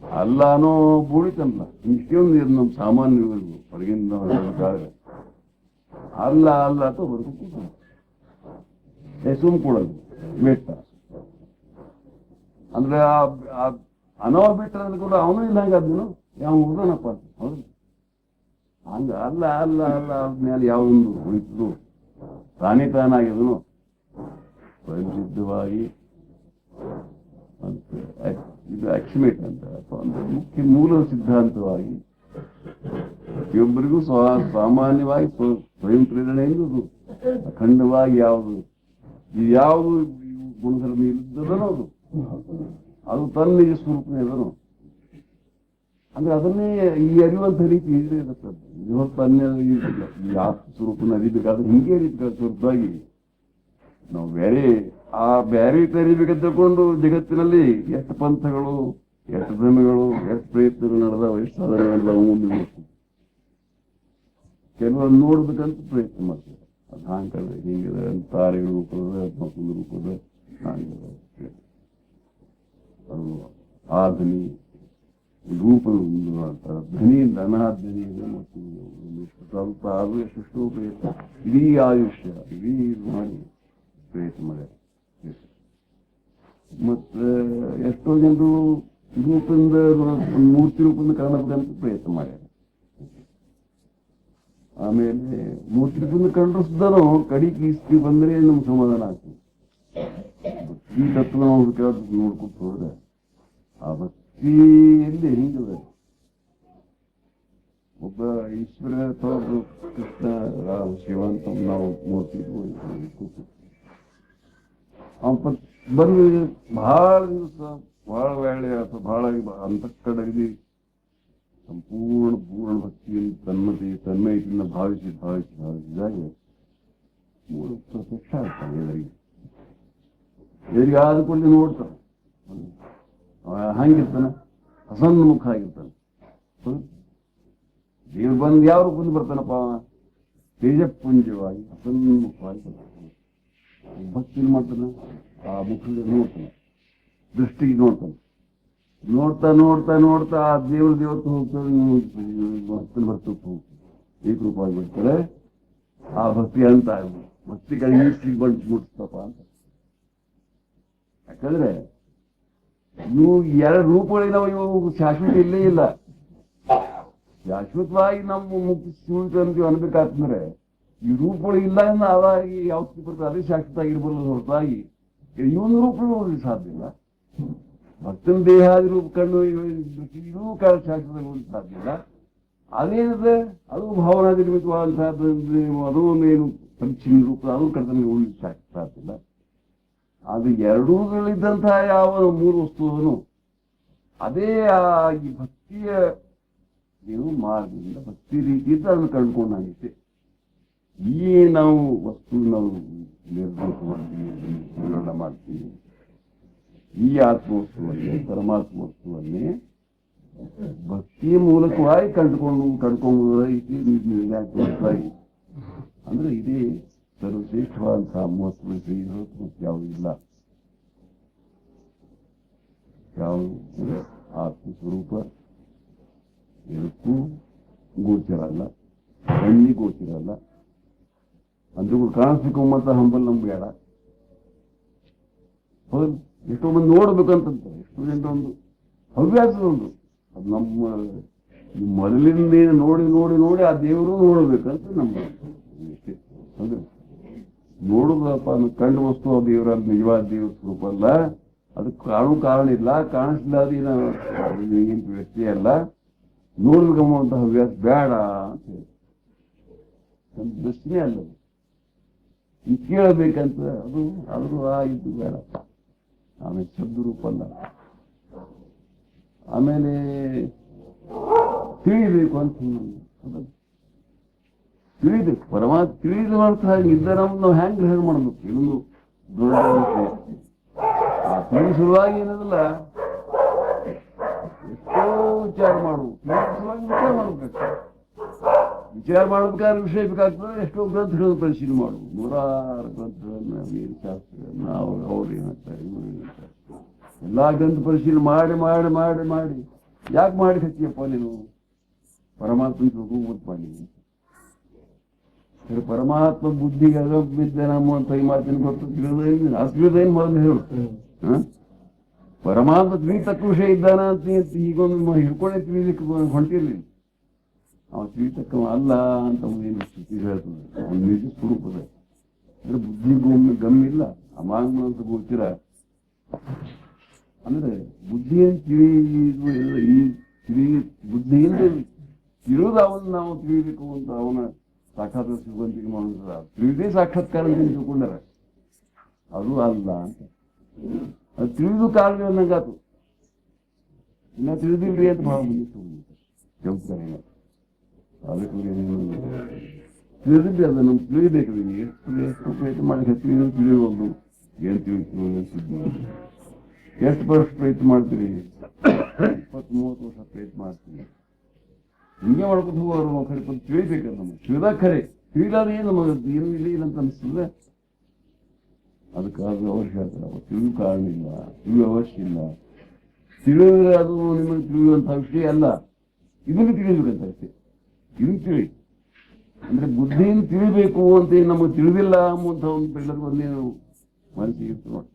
ಅಲ್ಲ ಅನ್ನೋ ಬೋಳಿತಲ್ಲ ಇಷ್ಟೊಂದು ಇದು ನಮ್ಮ ಸಾಮಾನ್ಯ ಹೊರಗಿಂದ ಅಲ್ಲ ಅಲ್ಲ ಅಂತ ಹೊರಗೆ ಸುಮ್ ಕೊಡೋದು ಬೆಟ್ಟ ಅಂದ್ರೆ ಅನವ ಬಿಟ್ಟ ಕೂಡ ಅವನು ಇಲ್ಲ ಹಂಗಾದ್ನು ಯಾವ ಹೋದನಪ್ಪ ಹೌದು. ಹಂಗ ಅಲ್ಲ ಅಲ್ಲ ಅಲ್ಲ ಆದ್ಮೇಲೆ ಯಾವೊಂದು ಉಳಿತು ತಾನೇ ತಾನಾಗಿದನು ಸ್ವಯಂಸಿದ್ಧವಾಗಿ ಅಂತ ಇದು ಅಕ್ಸಿಮೇಟ್ ಅಂತ ಅಥವಾ ಅಂದ್ರೆ ಮುಖ್ಯ ಮೂಲ ಸಿದ್ಧಾಂತವಾಗಿ ಪ್ರತಿಯೊಬ್ಬರಿಗೂ ಸಾಮಾನ್ಯವಾಗಿ ಸ್ವಯಂ ಪ್ರೇರಣೆಯಿಂದ ಅಖಂಡವಾಗಿ ಯಾವುದು ಇದು ಯಾವುದು ಗುಣಧರ್ಮ ಇಲ್ಲದನೋ ಅದು ತನ್ನ ನಿಜ ಸ್ವರೂಪನೇ ಅದನು. ಅಂದ್ರೆ ಅದನ್ನೇ ಈ ಅರಿಯುವಂತ ರೀತಿ ಇರುತ್ತೆ. ಇವತ್ತು ಅನ್ಯ ಈ ಆತ್ಮ ಸ್ವರೂಪನ ಅರಿಬೇಕಾದ್ರೆ ಹಿಂಗೆ ಅರಿಬೇಕಾದ ಸ್ವರೂಪವಾಗಿ ನಾವು ಬೇರೆ ಅರಿಬೇಕಂತ ತಿಳ್ಕೊಂಡು ಜಗತ್ತಿನಲ್ಲಿ ಎಷ್ಟು ಪಂಥಗಳು, ಎಷ್ಟು ಧರ್ಮಗಳು, ಎಷ್ಟು ಪ್ರಯತ್ನಗಳು ನಡೆದಾವ, ಎಷ್ಟು ಸಾಧನೆ ನಡೆದಾವ ಮುಂದೆ ಕೆಲವೊಂದು ನೋಡ್ಬೇಕಂತ ಪ್ರಯತ್ನ ಮಾಡ್ತಾರೆ. ಅದು ಹಾಂಕದ ಹಿಂಗಿದೆ ತಾರೆಗಳ ರೂಪದ ಮಕ್ಕಳ ರೂಪದ ಅದು ಆ ಧ್ವನಿ ರೂಪ ಧ್ವನಿಯಿಂದ ಅನಾಧ್ವನಿಯಿಂದ ಮತ್ತು ಸ್ವಲ್ಪ ಅದು ಎಷ್ಟೆಷ್ಟೋ ಪ್ರಯತ್ನ ಇಡೀ ಆಯುಷ್ಯ ಇಡೀ ಮಾಡಿ ಪ್ರಯತ್ನ ಮಾಡ್ಯಾರ. ಮತ್ತೆ ಎಷ್ಟೋ ಜನರು ರೂಪದಿಂದ ಮೂರ್ತಿ ರೂಪದಿಂದ ಕಾಣಬೇಕಂತ ಪ್ರಯತ್ನ ಮಾಡ್ಯಾರ. ಆಮೇಲೆ ಮೂರ್ತಿ ರೂಪದಿಂದ ಕಂಡ್ರು ಸುದ್ದಾನು ಕಡಿಗೆ ಇಸ್ತಿ ಬಂದ್ರೆ ನಮ್ಗೆ ಸಮಾಧಾನ ಆಗ್ತದೆ. ಈ ತತ್ವ ನಾವು ನೋಡ್ಕೊತ ಹೋದ್ರೆ ಆ ಭಕ್ತಿಯಲ್ಲಿ ಹಿಂಗದ ಒಬ್ಬ ಈಶ್ವರ ಅಥವಾ ಕೃಷ್ಣ ರಾಮ ಶಿವ ಅಂತ ನಾವು ಮೂರ್ತಿ ಬಂದು ಬಹಳ ದಿವಸ ಬಹಳ ವೇಳೆ ಅಥವಾ ಬಹಳ ಅಂತಃಕಡಲ್ಲಿ ಪೂರ್ಣ ಭಕ್ತಿಯಿಂದ ತನ್ಮಯತೆಯಿಂದ ಭಾವಿಸಿದಾಗ ಮೂಲ ಪ್ರತ್ಯಕ್ಷ ಆಗ್ತಾನೆ ಎಲ್ಲರಿಗೆ. ಎದುರಿಗೆ ಆದ್ಕೊಂಡು ನೋಡ್ತಾನೆ, ಹಂಗಿರ್ತಾನೆ, ಹಸನ್ಮುಖ ಆಗಿರ್ತಾನೆ. ದೇವ್ರು ಬಂದು ಯಾವ ರೂಪದಿಂದ ಬರ್ತಾನಪ್ಪ? ತೇಜಪುಂಜವಾಗಿ ಹಸನ್ಮುಖವಾಗಿ ಬರ್ತಾನೆ. ಭಕ್ತಿ ಮಾಡ್ತಾನೆ, ಆ ಮುಖದಲ್ಲಿ ನೋಡ್ತಾನೆ, ದೃಷ್ಟಿಗೆ ನೋಡ್ತಾನೆ. ನೋಡ್ತಾ ನೋಡ್ತಾ ನೋಡ್ತಾ ಆ ದೇವತ್ತು ಹೋಗ್ತಾರೆ, ಬರ್ತಾ ಹೋಗ್ತಾರೆ, ಏಕರೂಪವಾಗಿ ಬಿಡ್ತಾರೆ. ಆ ಭಕ್ತಿ ಅಂತ ಭಕ್ತಿ ಕೈಗೆ ಬಂದು ಮುಟ್ಟಿಸ್ತಪ್ಪ ಅಂತ. ಯಾಕಂದ್ರೆ ಇವು ಎರಡು ರೂಪಗಳಿದಾವ, ಇವು ಶಾಶ್ವತ ಇಲ್ಲೇ ಇಲ್ಲ. ಶಾಶ್ವತವಾಗಿ ನಮ್ಮ ಮುಕ್ತಿ ಅಂತೀವಿ ಅನ್ಬೇಕಾತಂದ್ರೆ ಈ ರೂಪಗಳು ಇಲ್ಲ ಅಂದ್ರೆ ಅದಾಗಿ ಯಾವ ಬರ್ತದೆ ಅದೇ ಶಾಶ್ವತ ಆಗಿರ್ಬಲ್ಲ ಹೊರತಾಗಿ ಇವೊಂದು ರೂಪ ಸಾಧ್ಯ ಇಲ್ಲ. ಭಕ್ತನ ದೇಹಾದಿ ರೂಪ ಕಂಡು ಇದೂ ಶಾಶ್ವತ ಸಾಧ್ಯ ಇಲ್ಲ. ಅದೇನಿದೆ ಅದು ಭಾವನಾ ನಿರ್ಮಿತವಾದಂತಹದ್ದು, ಅದು ಏನು ಪರಿಚ್ಛಿನ್ನ ರೂಪ ಅದು ಕರ್ತನಿಗೆ ಉಳಿದು ಸಾಧ್ಯ ಇಲ್ಲ. ಅದು ಎರಡೂಗಳಿದ್ದಂತಹ ಯಾವ ಮೂರು ವಸ್ತುವನ್ನು ಅದೇ ಈ ಭಕ್ತಿಯ ನೀವು ಮಾರ್ಗದಿಂದ ಭಕ್ತಿ ರೀತಿಯಿಂದ ಅದನ್ನು ಕಂಡುಕೊಂಡಾಗೈತೆ. ಈ ನಾವು ವಸ್ತು ನಾವು ನಿರ್ದೇಶ ಮಾಡ್ತೀವಿ, ಮಾಡ್ತೀವಿ. ಈ ಆತ್ಮವಸ್ತುವನ್ನೇ ಪರಮಾತ್ಮ ವಸ್ತುವನ್ನೇ ಭಕ್ತಿಯ ಮೂಲಕವಾಗಿ ಕಂಡುಕೊಳ್ಳುವ ರೀತಿ ಅಂದ್ರೆ ಇದೇ ಸರ್ವಶ್ರೇಷ್ಠವಾದಂತಹ ಮೋಸ ಯಾವುದಿಲ್ಲ. ಯಾವುದು ಆತ್ಮಸ್ವರೂಪ ಇದಕ್ಕೂ ಗೋಚರ ಅಲ್ಲ, ಕಣ್ಣಿ ಗೋಚರ ಅಲ್ಲ. ಅಂದ್ರೂ ಕಾಣಿಸ್ಬೇಕು ಮತ್ತ ಹಂಬಲ್ ನಮ್ಗೆ ಬೇಡ. ಹೌದು, ಎಷ್ಟೋ ಮಂದಿ ನೋಡ್ಬೇಕಂತಾರೆ, ಎಷ್ಟೋ ಜನ ಒಂದು ಹವ್ಯಾಸದೊಂದು ಅದು ನಮ್ಮ ಮೊದಲಿಂದ ನೋಡಿ ನೋಡಿ ನೋಡಿ ಆ ದೇವರು ನೋಡ್ಬೇಕಂತ ನಮ್ಮ ಅಂದ್ರೆ ನೋಡುದಪ್ಪ ಕಂಡು ವಸ್ತು ಆ ದೇವರ ನಿಜವಾದ ದೇವ್ರ ಸ್ವರೂಪ ಅಲ್ಲ. ಅದಕ್ಕೆ ಕಾರಣ ಇಲ್ಲ, ಕಾಣಿಸ್ಲಿಲ್ಲ ಅದು ಏನು ವ್ಯಕ್ತಿ ಅಲ್ಲ. ನೋಡ್ಬೇಕಂಬುವಂತ ಹವ್ಯಾಸ ಬೇಡ ಅಂತ ಹೇಳಿ ಒಂದು ದೃಷ್ಟಿನೇ ಅಲ್ಲ. ಈ ಕೇಳಬೇಕಂತ ಅದು ಇದು ಬೇಡ. ಆಮೇಲೆ ಶಬ್ದ ರೂಪ ಅಲ್ಲ. ಆಮೇಲೆ ತಿಳಿಬೇಕು ಅಂತ ತಿಳಿಬೇಕು, ಪರಮಾತ್ಮ ತಿಳಿದ ಅರ್ಥ ಇದ್ದ ನಾವು ಹ್ಯಾಂಗ್ ಗ್ರಹಣ ಮಾಡಬೇಕು ಇನ್ನೊಂದು ದೊಡ್ಡ ವಿಷಯ. ಆ ತಿಳಿಸುವಾಗಿ ಏನದಲ್ಲ ಎಷ್ಟೋ ವಿಚಾರ ಮಾಡುವುದು, ವಿಚಾರ ಮಾಡ್ಬೇಕು. ವಿಚಾರ ಮಾಡ್ಬೇಕಾದ್ರೆ ವಿಷಯ ಬೇಕಾಗ್ತದೆ. ಎಷ್ಟೋ ಗ್ರಂಥಗಳನ್ನು ಪರಿಶೀಲನೆ ಮಾಡುವುದು, 106 ಗ್ರಂಥಗಳನ್ನ, ವೇದಶಾಸ್ತ್ರಗಳನ್ನ, ಅವ್ರು ಏನಂತಾರೆ ಇವರು ಏನಂತಾರೆ ಎಲ್ಲಾ ಗ್ರಂಥ ಪರಿಶೀಲನೆ ಮಾಡಿ ಮಾಡಿ ಮಾಡಿ ಮಾಡಿ ಯಾಕೆ ಮಾಡಿ ಹಚ್ಚಿಯಪ್ಪ ನೀನು ಪರಮಾತ್ಮ ಹೋಗುವಂತ ಮಾಡಿ. ಪರಮಾತ್ಮ ಬುದ್ಧಿಗೆ ಅಗಬಿದ್ದ ನಮ್ಮ ಅಂತ ಈ ಮಾತಿನ ಗೊತ್ತು ತಿಳಿದೇನು ಮೊದಲು ಹೇಳು. ಪರಮಾತ್ಮ ತಿಳಿತಕ್ಕ ವಿಷಯ ಇದ್ದಾನ ಅಂತ ಈಗೊಂದು ಹಿಡ್ಕೊಂಡೆ ತಿಳಿಲಿಕ್ಕೆ ಹೊಂಟಿರ್ಲಿಲ್ಲ. ಅವ ತಿಳಿತಕ್ಕ ಅಲ್ಲ ಅಂತ ಏನು ಶ್ರುತಿ ಹೇಳ್ತದೆ. ಅವನ ನಿಜ ಸ್ವರೂಪದ ಅಂದ್ರೆ ಬುದ್ಧಿಗೂ ಗಮ್ಮಿಲ್ಲ, ಅಮಾಂಗ ಅಂತ ಗೋಚರ. ಅಂದ್ರೆ ಬುದ್ಧಿಯನ್ನು ತಿಳಿಯುವುದು ಎಲ್ಲ ಈ ಬುದ್ಧಿಯಿಂದ ತಿಳಿದು ಅವನ್ನ ನಾವು ತಿಳಿಬೇಕು ಅಂತ ಅವನ ಸಾಕ್ಷಾತ್ಕಾರ ಸಿಗುವಂತಿಗೆ ಮಾಡಿದ್ರ ತಿಳಿದೇ ಸಾಕ್ಷಾತ್ಕಾರ ಅಂತ ತಿಳ್ಕೊಂಡಾರ. ಅದು ಅಲ್ಲ ಅಂತ ಅದು ತಿಳಿದು ಕಾರಣ ಅನ್ನಂಗಾತು. ಇನ್ನ ತಿಳಿದಿಲ್ರಿ ಅಂತ ಭಾಳ ಬಂದಿತ್ತು ಜವಾಬ್ದಾರಿ. ಅದಕ್ಕೆ ತಿಳಿದಿದ್ರಿ ಅದ ನಮ್ಗೆ ತಿಳಿಬೇಕ್ರಿ. ಎಷ್ಟು ಪ್ರಯತ್ನ ಮಾಡಿ ತಿಳಿಯೋದು ಏನ್ ತಿಳಿತೀವಿ ಸುದ್ದಿ. ಎಷ್ಟು ವರ್ಷ ಪ್ರಯತ್ನ ಮಾಡ್ತೀರಿ? 20-30 ವರ್ಷ ಪ್ರಯತ್ನ ಮಾಡ್ತೀವಿ. ಹಿಂಗೆ ಮಾಡ್ಕೊಂಡು ಹೋಗೋರು ನಾವು ಖರೆ ತಿಳಿಬೇಕಲ್ಲ. ನಮಗೆ ತಿಳಿದಾಗ ಖರೆ ತಿಳಿಲಾದ ಏನು ನಮಗೆ ಏನು ಇಲ್ಲ ಅಂತ ಅನಿಸ್ತದೆ. ಅದಕ್ಕೆ ಅದು ಅವಶ್ಯ ಹೇಳ್ತಾರೆ. ತಿಳಿಯೋ ಕಾರಣ ಇಲ್ಲ, ತಿಳಿಯೋ ಅವಶ್ಯ ಇಲ್ಲ. ತಿಳಿದ್ರೆ ಅದು ನಿಮಗೆ ತಿಳಿಯುವಂತಹ ವಿಷಯ ಅಲ್ಲ. ಇದನ್ನು ತಿಳಿಬೇಕಂತ ಅಷ್ಟೇ. ಇದನ್ನು ತಿಳಿ ಅಂದ್ರೆ ಬುದ್ಧಿಯನ್ನು ತಿಳಿಬೇಕು ಅಂತ ನಮಗೆ ತಿಳಿದಿಲ್ಲ ಅನ್ನುವಂಥ ಒಂದು ಎಲ್ಲರಿಗೂ ಒಂದೇನು ಮನಸ್ಸಿಗೆ ಇರ್ತದೆ ನೋಡಿ.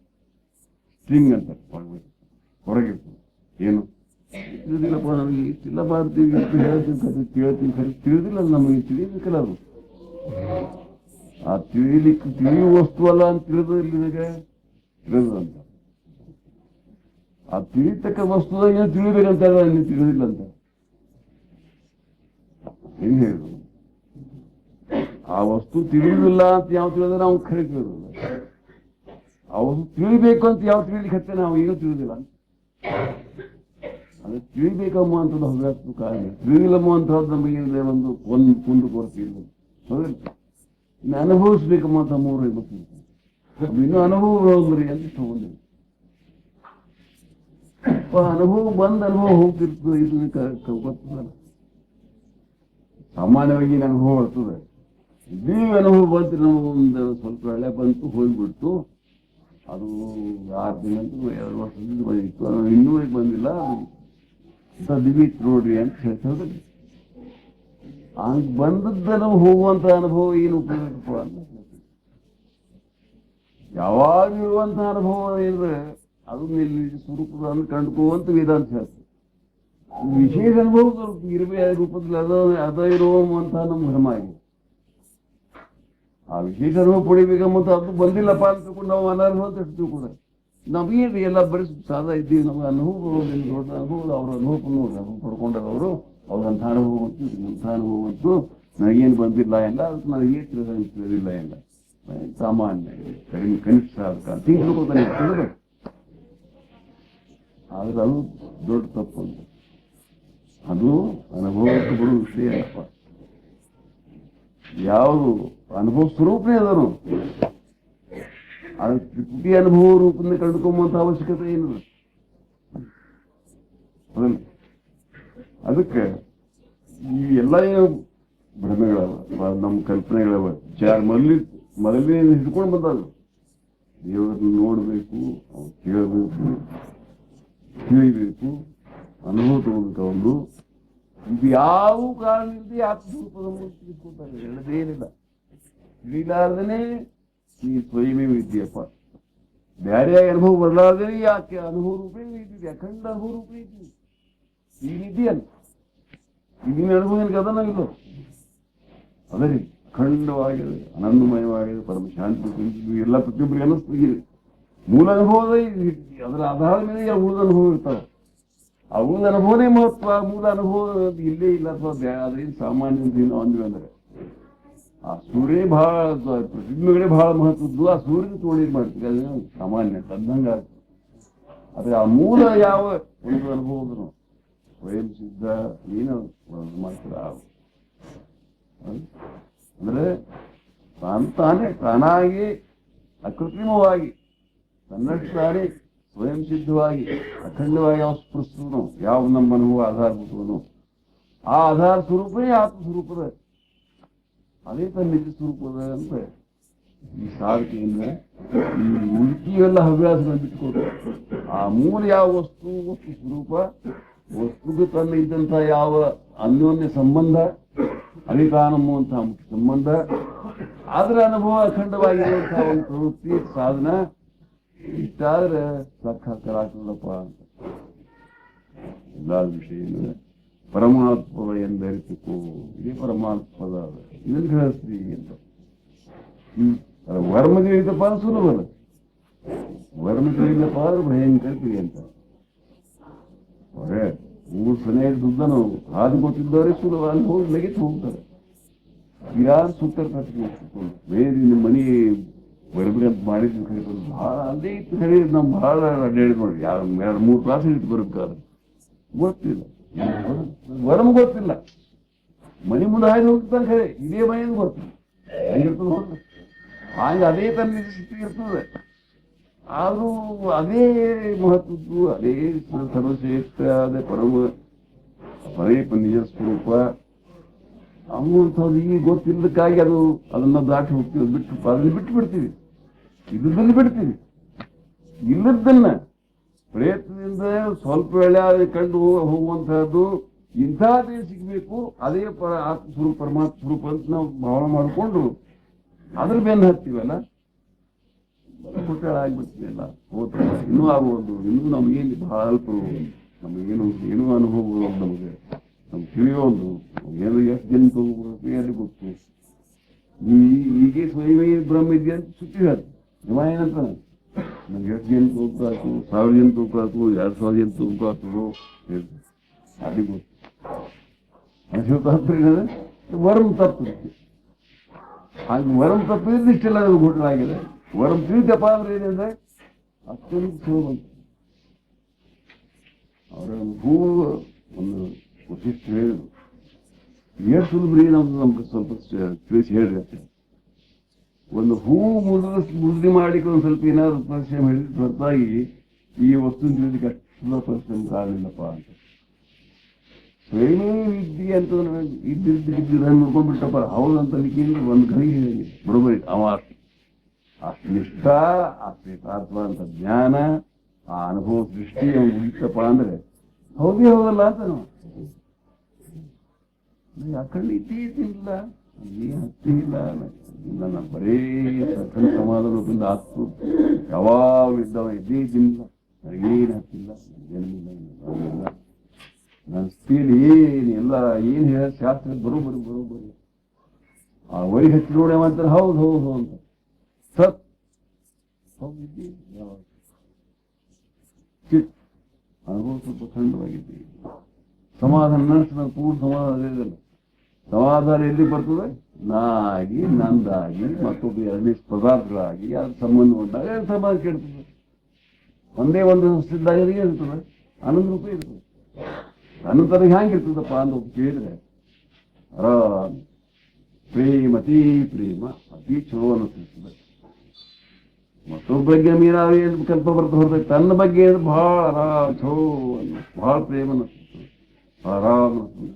ಸ್ಟ್ರಿಂಗ್ ಅಂತ ಹೊರಗಿರ್ತದೆ. ಏನು ತಿಳಿದಿಲ್ಲಪ್ಪ, ನಮಗೆ ಇಷ್ಟೆಲ್ಲ ಮಾಡ್ತೀವಿ, ಇಷ್ಟು ಹೇಳ್ತೀವಿ, ಕತೆ ಕೇಳ್ತೀವಿ, ಖರೆ ತಿಳಿದಿಲ್ಲ ನಮಗೆ. ತಿಳಿಬೇಕಲ್ಲ ಅದು. ಆ ತಿಳಿಯುವ ವಸ್ತು ಅಲ್ಲ ಅಂತ ತಿಳಿದಿಲ್ಲ ನಿನಗೆ ತಿಳಿದ ಅಂತ. ಆ ತಿಳಿತಕ್ಕ ವಸ್ತುದಾಗ ಏನು ತಿಳಿಬೇಕಂತ ನೀನು ತಿಳಿದಿಲ್ಲ ಅಂತ ಏನ್ ಹೇಳುದು? ಆ ವಸ್ತು ತಿಳಿಯುವುದಿಲ್ಲ ಅಂತ ಯಾವ ತಿಳಿದ್ರೆ ನಾವು ಖರೆ ತಿಳಿಯೋದಿಲ್ಲ. ಆ ವಸ್ತು ತಿಳಿಬೇಕು ಅಂತ ಯಾವ ತಿಳಿಲಿಕ್ಕೆ ಹತ್ತೆ ನಾವು ಈಗ ತಿಳಿದಿಲ್ಲ. ಅದು ತಿಳಿಬೇಕಂಬುವಂಥದ್ದು ಹವ್ಯಾಸ ಕಾರಣ. ತಿಳಿದಿಲ್ಲಂಬುವಂಥದ್ದು ನಮಗೆ ಒಂದು ಕುಂದು ಕೊರತೆ ಇಲ್ಲ. ಹೌದಲ್ಲ? ಇನ್ನು ಅನುಭವಿಸ್ಬೇಕಂಬಂತ 350 ಇನ್ನೂ ಅನುಭವ ಬರೋದ್ರಿ ಅಂತ ತಗೊಂಡಿವಿ. ಅನುಭವ ಬಂದ ಅನುಭವ ಹೋಗ್ತಿರ್ತದೆ. ಇದು ಗೊತ್ತಲ್ಲ. ಸಾಮಾನ್ಯವಾಗಿ ಅನುಭವ ಬರ್ತದೆ. ಇಡೀ ಅನುಭವ ಬಂತು ನಮಗೊಂದು ಸ್ವಲ್ಪ ಒಳ್ಳೆ ಬಂತು, ಹೋಗ್ಬಿಡ್ತು. ಅದು 6 ದಿನ ಅಂತೂ 2 ವರ್ಷದಿಂದ ಬಂದಿತ್ತು. ಅದು ಇನ್ನೂ ಬಂದಿಲ್ಲ. ಅದು ದಿವೀತ್ ನೋಡ್ರಿ ಅಂತ ಹೇಳ್ತಾರೆ. ಹಂಗೆ ಬಂದದ್ದನ್ನು ಹೋಗುವಂತ ಅನುಭವ ಏನು ಉಪಯೋಗಪ್ಪ ಅಂತ ಯಾವಾಗ ಇರುವಂತಹ ಅನುಭವ ಏನ್ರೆ ಅದು ನಿಜ ಸ್ವರೂಪವನ್ನು ಕಂಡುಕೋವಂತ ವೇದಾಂತ ಹೇಳ್ತಾರೆ. ವಿಶೇಷ ಅನುಭವ ಸ್ವಲ್ಪ ಇರುವೆ ರೂಪದಲ್ಲಿ ಅದ ಇರುವಂತಹ ನಮ್ಮ ಧರ್ಮ ಆಗಿದೆ. ಆ ವಿಶೇಷ ಅನುಭವ ಪಡಿಬೇಕಂತ ಅದು ಬಂದಿಲ್ಲಪ್ಪ ಅಂತ ತಿಳ್ಕೊಂಡು ನಾವು ಅನರ್ಹ ಅಂತ ತಿಳ್ಕೊಂಡ ನಮಗೇನು ಎಲ್ಲ ಬರೀ ಸಾದಾ ಇದ್ದೀವಿ. ನಮಗೆ ಅನುಭವ ದೊಡ್ಡ ಅನುಭವ ಅವ್ರ ಅನುಭವ ಪಡ್ಕೊಂಡವರು ಅವ್ರಂಥ ಅನುಭವ ಬಂತು, ಇಂಥ ಅನುಭವ ಬಂತು, ನನಗೇನು ಬಂದಿಲ್ಲ ಎಲ್ಲ. ಅದಕ್ಕೆ ನನಗೇನು ತಿಳಿದಿಲ್ಲ ಎಲ್ಲ ಸಾಮಾನ್ಯ ಕಡಿಮೆ ಕನಿಷ್ಠ ಅದಕ್ಕೆ ತಿಳ್ಕೊತಾನೆ ತಿಳಿದ. ಆದ್ರೆ ಅದು ದೊಡ್ಡ ತಪ್ಪು ಅಂತ. ಅದು ಅನುಭವಕ್ಕೆ ಬರುವ ವಿಷಯ ಅಲ್ಲಪ್ಪ. ಯಾವುದು ಅನುಭವ ಸ್ವರೂಪನೇ ಅದನು. ಅದು ತ್ರಿಪುಟಿ ಅನುಭವ ರೂಪದಿಂದ ಕಂಡುಕೊಂಬಂತ ಅವಶ್ಯಕತೆ ಏನಿಲ್ಲ. ಅದನ್ನ ಅದಕ್ಕೆ ಈ ಎಲ್ಲ ಏನು ಭ್ರಮೆಗಳವ, ನಮ್ಮ ಕಲ್ಪನೆಗಳವ, ಮೊದಲನೇ ಹಿಡ್ಕೊಂಡು ಬಂದಾಗ ದೇವರನ್ನು ನೋಡಬೇಕು, ಅವ್ನು ಕೇಳಬೇಕು, ತಿಳಿಬೇಕು, ಅನುಭವ ತಗೋಬೇಕು. ಅವನು ಇದು ಯಾವ ಕಾರಣದಿಂದ ಆತ್ಮಸ್ವರೂಪದ ಮೂಲಕ ತಿಳ್ಕೊತಾರೆ. ಹೇಳದೇನಿಲ್ಲ. ತಿಳಿಲಾರ್ದನೇ ಈ ಸ್ವಯಮೇ ವಿದ್ಯೆಯಪ್ಪ. ಬೇರೆ ಅನುಭವ ಬರಲಾರ್ದೇ ಯಾಕೆ ಅನುಭವ ರೂಪೇ ಇದ್ದೀವಿ. ಅಖಂಡ ಅನುಭವ ರೂಪೇ ಇದ್ದೀವಿ. ಈಗಿದೆಯಲ್ಲ, ಈಗಿನ ಅನುಭವ ನಿನಗೆ ಅದನ್ನಾಗಿಲ್ಲ. ಅದೇ ರೀ ಅಖಂಡವಾಗಿದೆ, ಆನಂದಮಯವಾಗಿದೆ, ಪರಮ ಶಾಂತಿ ಎಲ್ಲ ಪ್ರತಿಯೊಬ್ಬರಿಗೆ ಅನ್ನಿಸ್ತೀವಿ. ಮೂಲ ಅನುಭವದ ಅದರ ಆಧಾರದ ಮೇಲೆ ಉಳಿದ ಅನುಭವ ಇರ್ತಾವೆ. ಆ ಉಳಿದ ಅನುಭವನೇ ಮಹತ್ವ. ಮೂಲ ಅನುಭವ ಇಲ್ಲೇ ಇಲ್ಲ ಅಥವಾ ಅದೇನು ಸಾಮಾನ್ಯ ಅಂದ್ವಿ ಅಂದ್ರೆ ಆ ಸೂರ್ಯ ಬಹಳ ಪ್ರತಿಬಿಂಬಗಳೇ ಬಹಳ ಮಹತ್ವದ್ದು. ಆ ಸೂರ್ಯನ ತೋಳಿಗೆ ಮಾಡ್ತೀವಿ, ಅದೇನು ಸಾಮಾನ್ಯ ತದ್ದಂಗ ಆಗ್ತದೆ. ಆದ್ರೆ ಆ ಮೂಲ ಯಾವ ಒಂದು ಅನುಭವದ್ರು ಸ್ವಯಂ ಸಿದ್ಧ ಏನು ಮಾಡ್ತಾರೆ ಅಂದ್ರೆ ತಾನಾಗಿ ಅಕೃತ್ರಿಮವಾಗಿ ತನ್ನಷ್ಟು ತಾನೇ ಸ್ವಯಂ ಸಿದ್ಧವಾಗಿ ಅಖಂಡವಾಗಿ ಯಾವ ಸ್ಪೃಶನು ಯಾವ ನಮ್ಮ ಅನುಭವ ಆಧಾರಭೂತವನು ಆ ಆಧಾರ ಸ್ವರೂಪವೇ ಆತ್ಮಸ್ವರೂಪದ ಅದೇ ತನ್ನ ನಿಜ ಸ್ವರೂಪದ ಅಂತ ಈ ಸಾರಿಕೆಯಿಂದ ಈ ಉಳಿಕೆಯೆಲ್ಲ ಹವ್ಯಾಸಗಳನ್ನು ಬಿಟ್ಕೊಡು. ಆ ಮೂಲ ಯಾವ ವಸ್ತು ಸ್ವರೂಪ ವಸ್ತುಗೆ ತನ್ನ ಇದ್ದಂಥ ಯಾವ ಅನ್ಯೋನ್ಯ ಸಂಬಂಧ ಅಳಿತಾನಂಬುವಂತಹ ಮುಖ್ಯ ಸಂಬಂಧ ಅದರ ಅನುಭವ ಅಖಂಡವಾಗಿರುವಂತಹ ಒಂದು ಪ್ರವೃತ್ತಿ ಸಾಧನ ಇಷ್ಟಾದ್ರೆ ಸಾಕ್ಷಾತ್ಕಾರ ಆಗ್ತದಪ್ಪ ಅಂತ. ಎಲ್ಲ ವಿಷಯ ಪರಮಾತ್ಮದ ಎಂದರಿತು ಇದೇ ಪರಮಾತ್ಮದ ಇದನ್ನು ಗೃಹಸ್ಥಿ ಅಂತ. ವರ್ಮ ತಿಳಿದಪ್ಪ ಅಂದ್ರೆ ಸುಲಭಲ್ಲ, ವರ್ಮ ತಿಳಿದಪ್ಪ ಅಂದ್ರೆ ಭಯಂಕರ ತಿಳಿ ಅಂತ. ಹೊರೆ ಊರು ಸನೇ ದುಡ್ಡನು ಹಾದು ಗೊತ್ತಿದ್ದವರೇ ಸುಲಭ ಅಲ್ಲಿ ಹೋಗಿ ಲಗಿತ್ ಹೋಗ್ತಾರೆ. ಯಾರು ಸುತ್ತರ ಕಟ್ಕೊಂಡು ಬೇರೆ ನಿಮ್ಮ ಮನೆ ಬರ್ಬೇಕಂತ ಮಾಡಿದ್ದು ಕೈಕೊಂಡು ಭಾಳ ಅಲ್ಲೇ ಇತ್ತು ಹೇಳಿ ನಾವು ಭಾಳ ಅಡ್ಡಾಡಿ ನೋಡಿ. ಯಾವ 2-3 ಕ್ಲಾಸ್ ಇಟ್ಟು ಬರ್ಬೇಕಾದ್ರೆ ಗೊತ್ತಿಲ್ಲ, ವರಮ ಗೊತ್ತಿಲ್ಲ. ಮನೆ ಮುಂದೆ ಹಾಯ್ದು ಹೋಗ್ತಾನೆ ಖರೆ ಇದೇ ಮನೆಯನ್ನು ಗೊತ್ತಿಲ್ಲ ಹೆಂಗಿರ್ತದೆ ಹೋದ ಹಾಗೆ ಅದೇ ತನ್ನ ಸ್ಥಿತಿ ಇರ್ತದೆ. ಆದರೂ ಅದೇ ಮಹತ್ವದ್ದು, ಅದೇ ಸರ್ವಶ್ರೇಷ್ಠ, ಅದೇ ಪರೇ ನಿಜ ಸ್ವರೂಪ ಅನ್ನುವಂಥದ್ದು ಈಗ ಗೊತ್ತಿಲ್ಲದಕ್ಕಾಗಿ ಅದನ್ನ ದಾಟಿ ಹೋಗ್ತೀವಿ, ಅದನ್ನ ಬಿಟ್ಟು ಬಿಡ್ತೀವಿ, ಇಲ್ಲದಲ್ಲಿ ಬಿಡ್ತೀವಿ. ಇಲ್ಲದನ್ನ ಪ್ರಯತ್ನದಿಂದ ಸ್ವಲ್ಪ ವೇಳೆ ಕಂಡು ಹೋಗುವಂತಹದ್ದು ಇಂಥದ್ದೇ ಸಿಗಬೇಕು, ಅದೇ ಆತ್ಮ ಸ್ವರೂಪ ಪರಮಾತ್ಮ ಸ್ವರೂಪ ಅಂತ ನಾವು ಭಾವನೆ ಮಾಡಿಕೊಂಡು ಅದ್ರ ಬೆನ್ನು ಹತ್ತೀವಲ್ಲ, ಕುಟ್ಟಳ ಆಗ್ಬಿಡ್ತೀವಲ್ಲ, ಹೋಗ್ತಲ್ಲ. ಇನ್ನೂ ಆಗುವುದು, ಇನ್ನೂ ನಮಗೇನು ಬಹಳ ಅಲ್ಪ, ನಮಗೇನು ಅನುಭವ ನಮಗೆ ನಮ್ಗೆ ತಿಳಿಯೋದು ಏನು ಎಷ್ಟು ಜನ ತಗೋಬೇಕು ಗೊತ್ತು. ಈಗೇ ಸ್ವಯಂ ಬ್ರಹ್ಮ ಇದೆಯಾ ಅಂತ ಸುತ್ತಿ ಹೇಳ್ತು. ನಿಮ್ಮ ಏನಂತ ನಮ್ಗೆ ಎಷ್ಟು ಜನ ತಗೋಬೇಕು, 1000 ಜನ ತಗೋಬೇಕು, 2000 ಜನ ತಗೋಬೇಕು ಅದೇ ಗೊತ್ತು. ವರಂ ತಪ್ಪು ಹಾಗೆ ವರಂ ತಪ್ಪಿದ್ರೆ ಇಷ್ಟೆಲ್ಲ ಘಟನಾಗಿದೆ. ವರಂ ತಿಳಿದಪ್ಪ ಅಂದ್ರೆ ಏನಂದ್ರೆ ಅಷ್ಟೊಂದು ಸುಲಭ. ಅವರ ಹೂವು ಒಂದು ವಶಿಷ್ಠ ಹೇಳಿದ್ರು, ಎಷ್ಟು ಸುಲಭ್ರಿ ನಮ್ಗೆ ಸ್ವಲ್ಪ ತಿಳಿಸಿ ಹೇಳ್ರಿ. ಒಂದು ಹೂವು ಮುದ್ರಿ ಮಾಡಿಕೊಂಡು ಒಂದು ಸ್ವಲ್ಪ ಏನಾದ್ರು ಪರಿಶ್ರಮ ಹೇಳಿದ್ರೆ ಹೊರತಾಗಿ ಈ ವಸ್ತು ತಿಳಿದಕ್ಕೆ ಅಷ್ಟು ಪರಿಶ್ರಮ ಆಗಲಿಲ್ಲಪ್ಪ ಅಂತ. ಸ್ವಯಂ ವಿದ್ಯೆ ಅಂತ ಇದ್ದಿದ್ದು ನೋಡ್ಕೊಂಡ್ಬಿಟ್ಟಪ್ಪ ಹೌದಂತ ನಿಕ್ಕಿಂದ ಒಂದು ಘಳಿಗೆ ಹೇಳಿ ಬರೋಬರಿ ಅವ ಅಷ್ಟು ನಿಷ್ಠ, ಅಷ್ಟು ಯಥಾರ್ಥ ಅಂತ ಜ್ಞಾನ, ಆ ಅನುಭವ ದೃಷ್ಟಿ ಅವ್ನು ಮುಗಿತಪ್ಪ ಅಂದ್ರೆ ಹೌದೇ ಹೋಗಲ್ಲ ಅಂತ ನಾವು ಯಾಕಂದ್ರೆ ಇದ್ದೀತಿಲ್ಲ ನೀ ಹತ್ತಿ ಇಲ್ಲ ಇಲ್ಲ. ನಾನು ಬರೇ ಸಕಲ ಸಮಾಧಾನದಿಂದ ಆತು ಯಾವಾಗಲೂ ಇದ್ದವ ಇದ್ದೀತಿಲ್ಲ, ನನಗೇನು ಹತ್ತಿಲ್ಲ, ನನಗೇನಿಲ್ಲ, ನನ್ನ ಸ್ಥಿತಿಯಲ್ಲಿ ಏನೆಲ್ಲ ಏನು ಹೇಳ ಶಾಸ್ತ್ರ ಬರೋಬರಿ ಆ ವರಿ ಹಚ್ಚಿ ನೋಡಿ ಅಂತಾರೆ ಹೌದು ಹೌದು ಅಂತ ಸತ್ ಹೌದಿದ್ದಿ ಯಾವಾಗ ಚಿತ್ ಅನುಭವ ಸ್ವಲ್ಪ ಖಂಡವಾಗಿದ್ದೀವಿ. ಸಮಾಧಾನ ನಡೆಸಿದ ಪೂರ್ಣ ಸಮಾಧಾನ ಇದೆಯಲ್ಲ, ಸಮಾಧಾನ ಎಲ್ಲಿ ಬರ್ತದೆ? ನಾಗಿ ನಂದಾಗಿ ಮತ್ತೊಬ್ಬ ಎರಡನೇ ಪದಾರ್ಥಗಳಾಗಿ ಅದ್ರ ಸಂಬಂಧ ಬಂದಾಗ ಸಮಾಧಾನ ಕೇಳ್ತದೆ. ಒಂದೇ ಒಂದು ಸಿದ್ಧಾಗ ಇರ್ತದೆ, 11 ರೂಪಾಯಿ ಇರ್ತದೆ. ಅನಂತರ ಹ್ಯಾಂಗಿರ್ತದಪ್ಪ ಅಂತ ಕೇಳಿದ್ರೆ ಆರಾಮ್ ಪ್ರೇಮ ಅತೀ ಪ್ರೇಮ ಅತೀ ಚಲೋ ಅನ್ನಿಸ್ತದೆ. ಮತ್ತೊಬ್ಬ ಬಗ್ಗೆ ಮೀನಾವಿ ಕಲ್ಪ ಬರ್ತಾ ಹೊರದಾಗ ತನ್ನ ಬಗ್ಗೆ ಬಹಳ ಆರಾಮ್ ಚಲೋ ಬಹಳ ಪ್ರೇಮ ಅನ್ನಿಸ್ತದೆ, ಆರಾಮ್ ಅನ್ನಿಸ್ತದೆ.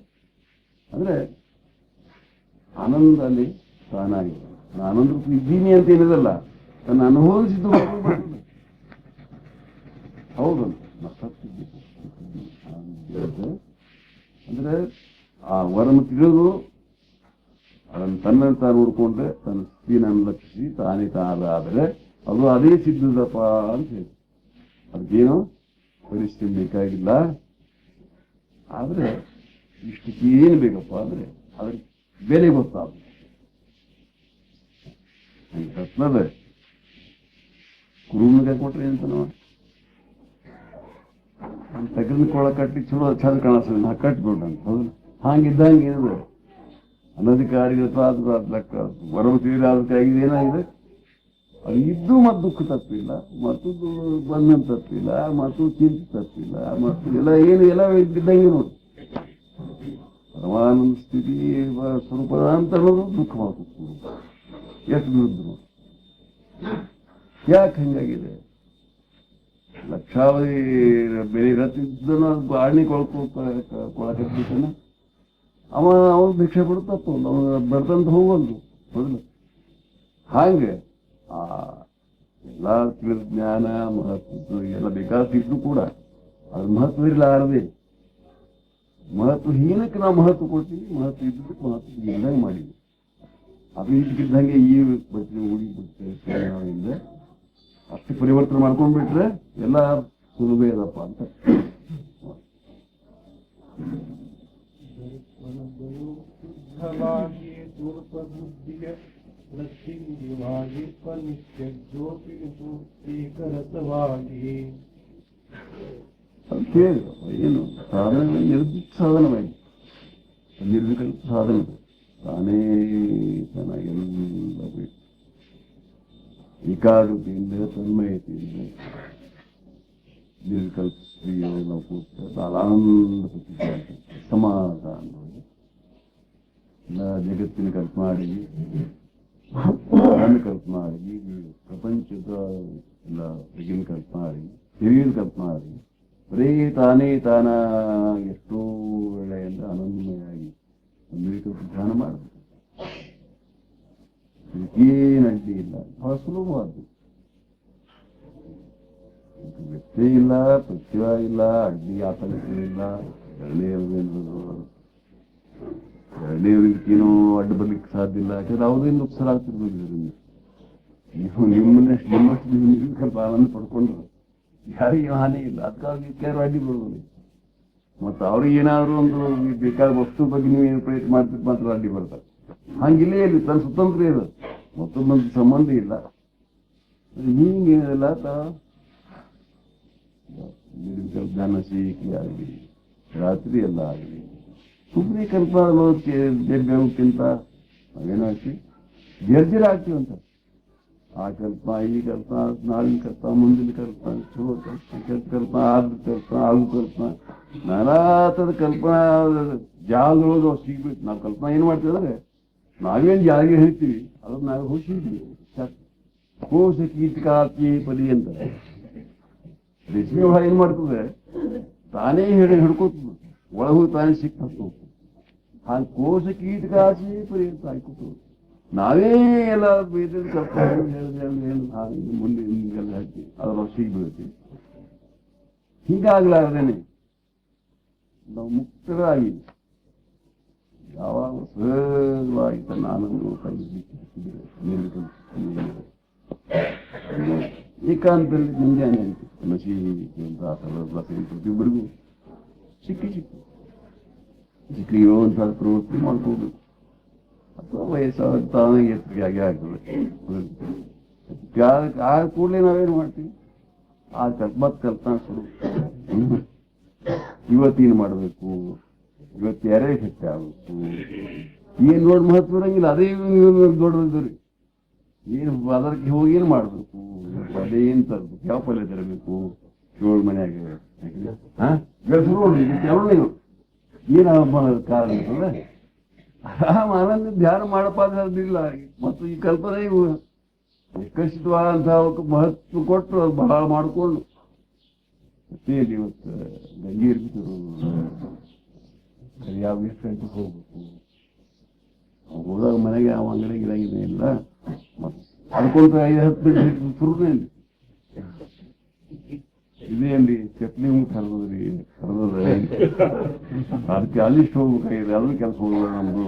ಅಂದ್ರೆ ಆನಂದ ಅಲ್ಲಿ ತಾನಾಗಿದೆ. ನಾನು ಆನಂದ ಇದ್ದೀನಿ ಅಂತ ಏನಿದಲ್ಲ, ತನ್ನ ಅನುಭವಿಸಿದ್ದು ಬರ್ತದೆ. ಹೌದು ಅಂದ್ರೆ ಆ ವರನ್ನು ತಿಳಿದು ಅದನ್ನು ತನ್ನನ್ನು ತಾನು ನೋಡಿಕೊಂಡ್ರೆ ತನ್ನ ಸ್ಥಿತಿನ ಲಕ್ಷಿಸಿ ತಾನೇ ತಾನಾದರೆ ಅದು ಅದೇ ಸಿದ್ಧದಪ್ಪ ಅಂತ ಹೇಳಿ. ಅದಕ್ಕೇನು ಪರಿಸ್ಥಿತಿ ಬೇಕಾಗಿಲ್ಲ. ಆದ್ರೆ ಇಷ್ಟಕ್ಕೆ ಏನು ಬೇಕಪ್ಪ ಅಂದ್ರೆ ಅದ್ರ ಬೆಲೆ ಗೊತ್ತಾಗ ರತ್ನದ ಕುರುಮಿಗೆ ಕೊಟ್ರೆ ಅಂತ ನಾವು ತೆಗೆದು ಕೊಳ ಕಟ್ಟಿ ಚಲೋ ಚಂದ ಕಾಣಿಸ್ತದೆ, ನಾ ಕಟ್ಬಿಡ್ರಂತ. ಹೌದು ಹಾಗಿದ್ದಂಗೆ ಏನಿದೆ ಅನಧಿಕಾರಿಗಳ ಲೆಕ್ಕ ವರವ ತಿಳಿದಾಗಿದೆ ಏನಾಗಿದೆ. ಅದು ಇದ್ದು ಮತ್ತು ದುಃಖ ತಪ್ಪಿಲ್ಲ, ಮತ್ತು ಬಂಧನ ತಪ್ಪಿಲ್ಲ, ಮತ್ತು ಚಿಂತೆ ತಪ್ಪಿಲ್ಲ, ಮತ್ತು ಎಲ್ಲ ಏನು ಎಲ್ಲ ಇದ್ದಂಗೆ ನೋಡಿ ಪರಮಾನಂದ ಸ್ಥಿತಿ ಸ್ವರೂಪದ ಅಂತ ಅನ್ನೋದು ದುಃಖ ಮಾಡ್ಬೇಕು. ಎಷ್ಟು ವಿರುದ್ಧ ಯಾಕೆ ಹಂಗಾಗಿದೆ? ಲಕ್ಷಾವಧಿ ಬೆಳೆ ರತ್ತಿದ್ದನು ಆಣಿ ಕೊಳಕತ್ತಾನೆ ಅವನು ಭಿಕ್ಷೆ ಬಿಡುತ್ತಪ್ಪ, ಅವನು ಬರ್ತಂತ ಹೋಗಲ್ದು ಮೊದಲು. ಹಾಗೆ ಆ ಎಲ್ಲ ತಿಳಿದ ಜ್ಞಾನ ಮಹತ್ವ ಎಲ್ಲ ಬೇಕಾದಷ್ಟಿದ್ದು ಕೂಡ ಅದ್ರ ಮಹತ್ವ ಇರಲಾರದೆ ಮಹತ್ವ ಹೀನಕ್ಕೆ ನಾವು ಮಹತ್ವ ಕೊಡ್ತೀವಿ, ಮಹತ್ವ ಇದ್ದಕ್ಕೆ ಮಹತ್ವ ಇದ್ದಂಗೆ ಮಾಡಿದ್ವಿ. ಅದು ಇದ್ದಕ್ಕಿದ್ದಂಗೆ ಈ ಬರ್ತೀವಿ ಹುಡುಗಿ ಬಿಡ್ತೇವೆ ಅಷ್ಟು ಪರಿವರ್ತನೆ ಮಾಡ್ಕೊಂಡ್ಬಿಟ್ರೆ ಎಲ್ಲ ಸುಲಭ ಇದಪ್ಪ ಅಂತ. ಶುದ್ಧವಾಗಿ ಧೂರ್ತ ಬುದ್ಧಿಗೆ ಲಕ್ಷ್ಮೀವಾಗಿ ನಿತ್ಯ ಜ್ಯೋತಿ ಪೂರ್ತೀಕರತವಾಗಿ ಅಂತ ಹೇಳಿ ಏನು ಸಾಧನೆ ನಿರ್ದಿಷ್ಟ ಸಾಧನವಾಗಿ ನಿರ್ವಿಕಲ್ಪ ಸಾಧನ ತಾನೇ ಚೆನ್ನಾಗೆಲ್ಲ ಬೇಕು ಏಕಾಗ್ರತೆಯಿಂದ ತನ್ಮಯತೆಯಿಂದ ನಿರ್ವಿಕಲ್ಪ ಸ್ತ್ರೀಯೋ ನಾವು ಕೂತ ಆನಂದ ಸಮಾಧಾನ ಎಲ್ಲ ಜಗತ್ತಿನ ಕಲ್ಪನೆ ಮಾಡಿ ನನ್ನ ಕಲ್ಪನೆ ಮಾಡಿ ಪ್ರಪಂಚದ ಎಲ್ಲ ಬಗೆನ ಕಲ್ಪನೆ ಮಾಡಿ ಹಿರಿಯರ ಕಲ್ಪನೆ ಮಾಡಿ ಬರೀ ತಾನೇ ತಾನ ಎಷ್ಟೋ ವೇಳೆಯಿಂದ ಆನಂದಮಯಾಗಿ ನಿರ್ವಿಕಲ್ಪ ಧ್ಯಾನ ಮಾಡಬೇಕು. ಏನು ಅಡ್ಡಿ ಇಲ್ಲ, ಬಹಳ ಸುಲಭವಾದ್ದು. ವ್ಯಕ್ತಿ ಇಲ್ಲ, ಪ್ರತ್ಯಯ ಇಲ್ಲ, ಅಡ್ಡಿ ಆತಂಕ ಇಲ್ಲ, ಎರಡನೇ ರೀತಿಯೂ ಅಡ್ಡ ಬರ್ಲಿಕ್ಕೆ ಸಾಧ್ಯ ಇಲ್ಲ. ಯಾಕಂದ್ರೆ ಯಾವುದೇನು ಉತ್ಸರ ಆಗ್ತಿರ್ಬೇಕು ಇದರಿಂದ. ನೀವು ನಿಮ್ಮಷ್ಟು ನಿರ್ವಿಕಲ್ಪ ಆನಂದ ಪಡ್ಕೊಂಡ್ರು ಯಾರಿಗೂ ಹಾನಿ ಇಲ್ಲ, ಅದಕ್ಕಾಗಿ ಯಾರು ಅಡ್ಡಿ ಬರೋದಿಲ್ಲ. ಮತ್ತು ಅವ್ರಿಗೆ ಏನಾದ್ರು ಒಂದು ಬೇಕಾದ ವಸ್ತು ಬಗ್ಗೆ ನೀವೇನು ಪ್ರಯತ್ನ ಮಾಡ್ತಿದ್ದು ಮಾತ್ರ ಅಡ್ಡಿ ಬರ್ತಾರೆ. ಹಂಗಿಲ್ಲೇ ಇಲ್ಲ, ತನ್ನ ಸ್ವತಂತ್ರ ಇದೆ, ಮತ್ತೊಂದೊಂದು ಸಂಬಂಧ ಇಲ್ಲ. ಹೀಗೇನಿಲ್ಲ ನಿರ್ವಿಕಲ್ಪ ಜ್ಞಾನ ಸಿಕ್ಕಿ ಆಗಲಿ, ರಾತ್ರಿ ಎಲ್ಲ ಆಗಲಿ, ಸುಮ್ಮನೆ ಕಲ್ಪಕ್ಕಿಂತ ನಾವೇನಾಗ್ತೀವಿ ಜರ್ಜರ ಆಗ್ತೀವಂತ. ಆ ಕಲ್ಪನಾ, ಈ ಕಲ್ಪನಾ, ನಾಳಿನ ಕಲ್ಪನಾ, ಮುಂದಿನ ಕಲ್ಪನಾ, ಚಲೋ ಕಲ್ಪನಾ, ಕೆಟ್ಟ ಕಲ್ಪನಾ, ಆದ ಕಲ್ಪನಾ, ಆಗು ಕಲ್ಪನಾ, ನಾನಾ ಥರದ ಕಲ್ಪನಾ ಜಾಗದೊಳಗೆ ಸಿಗ್ಬೇಕು. ನಾವು ಕಲ್ಪನಾ ಏನು ಮಾಡ್ತೀವಿ ಅಂದ್ರೆ ನಾವೇನು ಜಾಗ ಹೇಳ್ತೀವಿ ಅದನ್ನ ನಾವು ಹುಷಿದ್ವಿ. ಕೋಶ ಕೀಟಕಾತಿ ಪದಿ ಅಂತ ರೇಷ್ಮೆ ಹುಳ ಏನ್ ಮಾಡ್ತದೆ, ತಾನೇ ಹಿಡ್ಕೋತದ, ಒಳಗೂ ತಾನೇ ಸಿಕ್ಕ ಹೋಗ್ತದೆ. ಹಾಗೆ ಕೋಶ ಕೀಟಕಾಸಿ ಪರಿ ಅಂತ ಹಾಕೋತದೆ. ನಾವೇ ಎಲ್ಲ ಬೇರೆ ಮುಂದೆ ಹಿಂಗೆಲ್ಲ ಹಾಕಿ ಅದ್ರೊಳಗೆ ಸಿಗ್ಬಿಡ್ತೀವಿ. ಹೀಗಾಗ್ಲಾರ್ದೇನೆ ನಾವು ಮುಕ್ತರಾಗಿ ಯಾವಾಗ ಸಹಜವಾಗಿ ತನ್ನ ಆನಂದ ಏಕಾಂತದಲ್ಲಿ ಮುಂಜಾನೆ ಆಯಿತು ಮಸಿ ಅಂತ ಪ್ರತಿಯೊಬ್ಬರಿಗೂ ಸಿಕ್ಕಿರೋ ಅಂತ ಪ್ರವೃತ್ತಿ ಮಾಡ್ಕೋಬೇಕು. ಅಥವಾ ವಯಸ್ಸಾಗ್ತಾನೆ ಎತ್ತರಿಗಾಗಿ ಆಗ್ತದೆ. ಆ ಕೂಡಲೇ ನಾವೇನು ಮಾಡ್ತೀವಿ, ಆ ಕಲ್ಪನಾ ಶುರು. ಇವತ್ತೇನು ಮಾಡಬೇಕು, ಇವತ್ತು ಯಾರೇ ಶಕ್ತಿ ಆಗಬೇಕು, ಏನು ನೋಡಿ ಮಹತ್ವ ಇರಂಗಿಲ್ಲ, ಅದೇ ದೊಡ್ಡದು ರೀ. ಏನು ಅದಕ್ಕೆ ಹೋಗಿ ಏನು ಮಾಡಬೇಕು, ಅದೇ ಏನು ತರಬೇಕು, ಯಾವ ಪಲ್ಯ ತರಬೇಕು, ಏಳು ಮನೆಯಾಗ ಗಳಿಸ್ರು ನೋಡ್ರಿ ಏನು ಕಾರಣ ಅಂತಂದ್ರೆ ಆನಂದ ಧ್ಯಾನ ಮಾಡಪ್ಪಾದಿಲ್ಲ. ಮತ್ತು ಈ ಕಲ್ಪನೆ ಇವು ವಿಕಸಿತವಾದಂತಹ ಮಹತ್ವ ಕೊಟ್ಟು ಅದು ಬಹಳ ಮಾಡಿಕೊಂಡು ಮತ್ತೇನು ಇವತ್ತು ಗಂಗೆ ಇರ್ಬಿಟ್ಟು ಯಾವ ಎಷ್ಟು ಗಂಟೆಗೆ ಹೋಗ್ಬೇಕು, ಹೋದಾಗ ಮನೆಗೆ ಅವ ಅಂಗಡಿಗೆ ಇರಂಗಿದೆ ಇಲ್ಲ. ಮತ್ತು ಅದಕ್ಕೊಂತ 5-10 ನಿಮಿಷ ಸುರುನೇ ಇದೇನ್ರಿ ಚಟ್ನಿ ಕರೆದ್ರಿ ಅದಕ್ಕೆ ಅಲ್ಲಿಷ್ಟು ಹೋಗ್ಬೇಕಾಗಿದೆ, ಅದನ್ನು ಕೆಲಸ ಹೋಗೋದು ನಮ್ದು.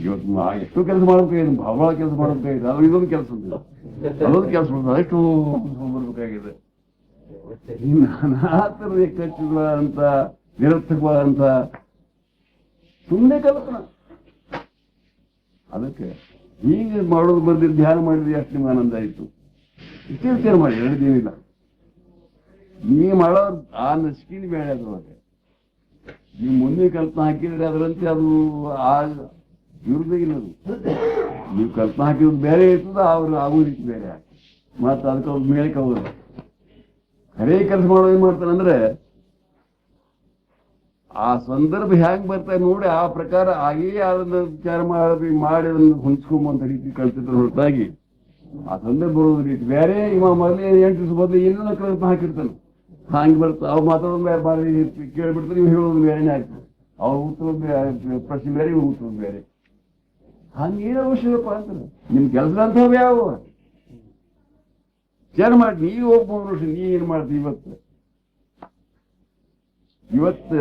ಇವತ್ತು ಎಷ್ಟು ಕೆಲಸ ಮಾಡ್ಬೇಕಾಗಿದೆ, ಬಹಳ ಕೆಲಸ ಮಾಡ್ಬೇಕಾಗಿದೆ, ಅದು ಇದೊಂದು ಕೆಲಸ ಉಂಟು, ಅದೊಂದು ಕೆಲಸ ಉಂಟು, ಅದೆಷ್ಟು ಬರ್ಬೇಕಾಗಿದೆ. ನಾನಾ ಥರದ ಕಚ್ಚಿದಂತ ನಿರರ್ಥಕವಾದಂತ ಸುಮ್ಮನೆ ಕಲ್ಪನಾ. ಅದಕ್ಕೆ ಹೀಗೆ ಮಾಡೋದು ಬರ್ದಿದ್ದು ಧ್ಯಾನ ಮಾಡಿದ್ರೆ ಅಷ್ಟು ನಿಮ್ಗೆ ಆನಂದ ಆಯಿತು. ಇಷ್ಟೇ ವಿಚಾರ ಮಾಡಿ, ಎರಡೇನಿಲ್ಲ. ನೀವು ಮಾಡೋದು ಆ ನಸಿಕಿನ ಬೇಳೆ ಅದ್ರೊಳಗೆ ನೀವು ಮುಂದೆ ಕಲ್ಪನಾ ಹಾಕಿದ್ರೆ ಅದರಂತೆ ಅದು ಆ ಇವ್ರದ್ದೇ ಇಲ್ಲದು. ನೀವು ಕಲ್ಪನಾ ಹಾಕಿರೋದು ಬೇರೆ ಇರ್ತದ, ಅವ್ರು ಆಗೋ ರೀತಿ ಬೇರೆ ಹಾಕಿ ಮತ್ತು ಅದಕ್ಕೆ ಅವ್ರು ಮೇಳಕ್ಕೆ ಹೋಗೋದು. ಖರೇ ಕೆಲಸ ಮಾಡೋದು ಏನು ಮಾಡ್ತಾರಂದ್ರೆ ಆ ಸಂದರ್ಭ ಹ್ಯಾಂಗೆ ಬರ್ತಾರೆ ನೋಡಿ ಆ ಪ್ರಕಾರ ಆಗೇ ಅದನ್ನು ವಿಚಾರ ಮಾಡಿ ಅದನ್ನು ಹೊಂಚ್ಕೊಂಬಂತ ರೀತಿ ಕಲ್ತಿದ್ರು ಹೊರತಾಗಿ ಆ ಸಂದರ್ಭ ಬರೋದು ರೀತಿ ಬೇರೆ. ಇವ ಮೊದಲೇ 8 ದಿವಸ ಬದಲು ಏನೋ ಕಲ್ಪನಾ ಹಾಕಿರ್ತಾನೆ, ಹಂಗೆ ಬರ್ತಾ ಅವ್ರು ಮಾತಾಡೋದು ಬೇರೆ ಬಾರಿ ಕೇಳಿಬಿಡ್ತಾರೆ, ನೀವು ಹೇಳೋದು ಬೇರೆನೇ ಆಗ್ತದೆ. ಅವ್ರು ಉತ್ತರ ಪ್ರಶ್ನೆ ಬೇರೆ, ಇವ್ರು ಉತ್ತರ ಬೇರೆ. ಹಂಗೇನೋ ಅವಶ್ಯಕಪ್ಪ ಅಂತಾರೆ. ನಿಮ್ಮ ಕೆಲಸ ಅಂತವೇ ಯಾವ ವಿಚಾರ ಮಾಡಿ. ನೀವು ಒಬ್ಬ ಮನುಷ್ಯ ನೀ ಏನು ಮಾಡ್ತೀವಿ ಇವತ್ತು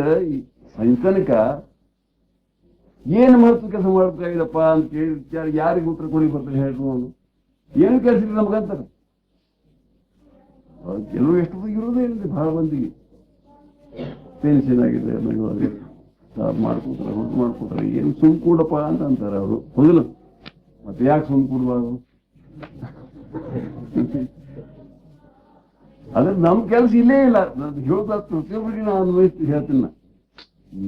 ಸಂತನಕ ಏನು ಮಹತ್ವ ಕೆಲಸ ಮಾಡ್ಬೇಕಾಗಿದಪ್ಪ ಅಂತ ಕೇಳಿ ವಿಚಾರ ಯಾರಿಗೆ ಉತ್ತರ ಕೊಡಿ ಬರ್ತಾರೆ ಹೇಳ್ರು. ಅವನು ಏನು ಕೆಲಸ ಇಲ್ಲ ನಮ್ಗಂತಾರೆ. ಕೆಲವು ಎಷ್ಟು ಇರೋದೇ ಇಲ್ಲ ಬಹಳ ಮಂದಿಗೆ ಟೆನ್ಷನ್ ಆಗಿದೆ ಮನೆಯೊಳಗೆ ಮಾಡ್ಕೊತಾರೆ ಹುಟ್ಟು ಮಾಡ್ಕೊತಾರೆ ಏನು ಸುಮ್ ಕೂಡಪ್ಪ ಅಂತ ಅಂತಾರೆ ಅವರು ಹೌದಿಲ್ಲ ಮತ್ತೆ ಯಾಕೆ ಸುಮ್ ಕೂಡಬಾರ್ದು ಅದ್ರ ನಮ್ ಕೆಲಸ ಇಲ್ಲೇ ಇಲ್ಲ ಹೇಳೋದ ಪ್ರತಿಯೊಬ್ಬರಿಗೆ ನಾನು ಅನ್ವಯಿಸ್ತೀನಿ ಹೇಳ್ತೀನಿ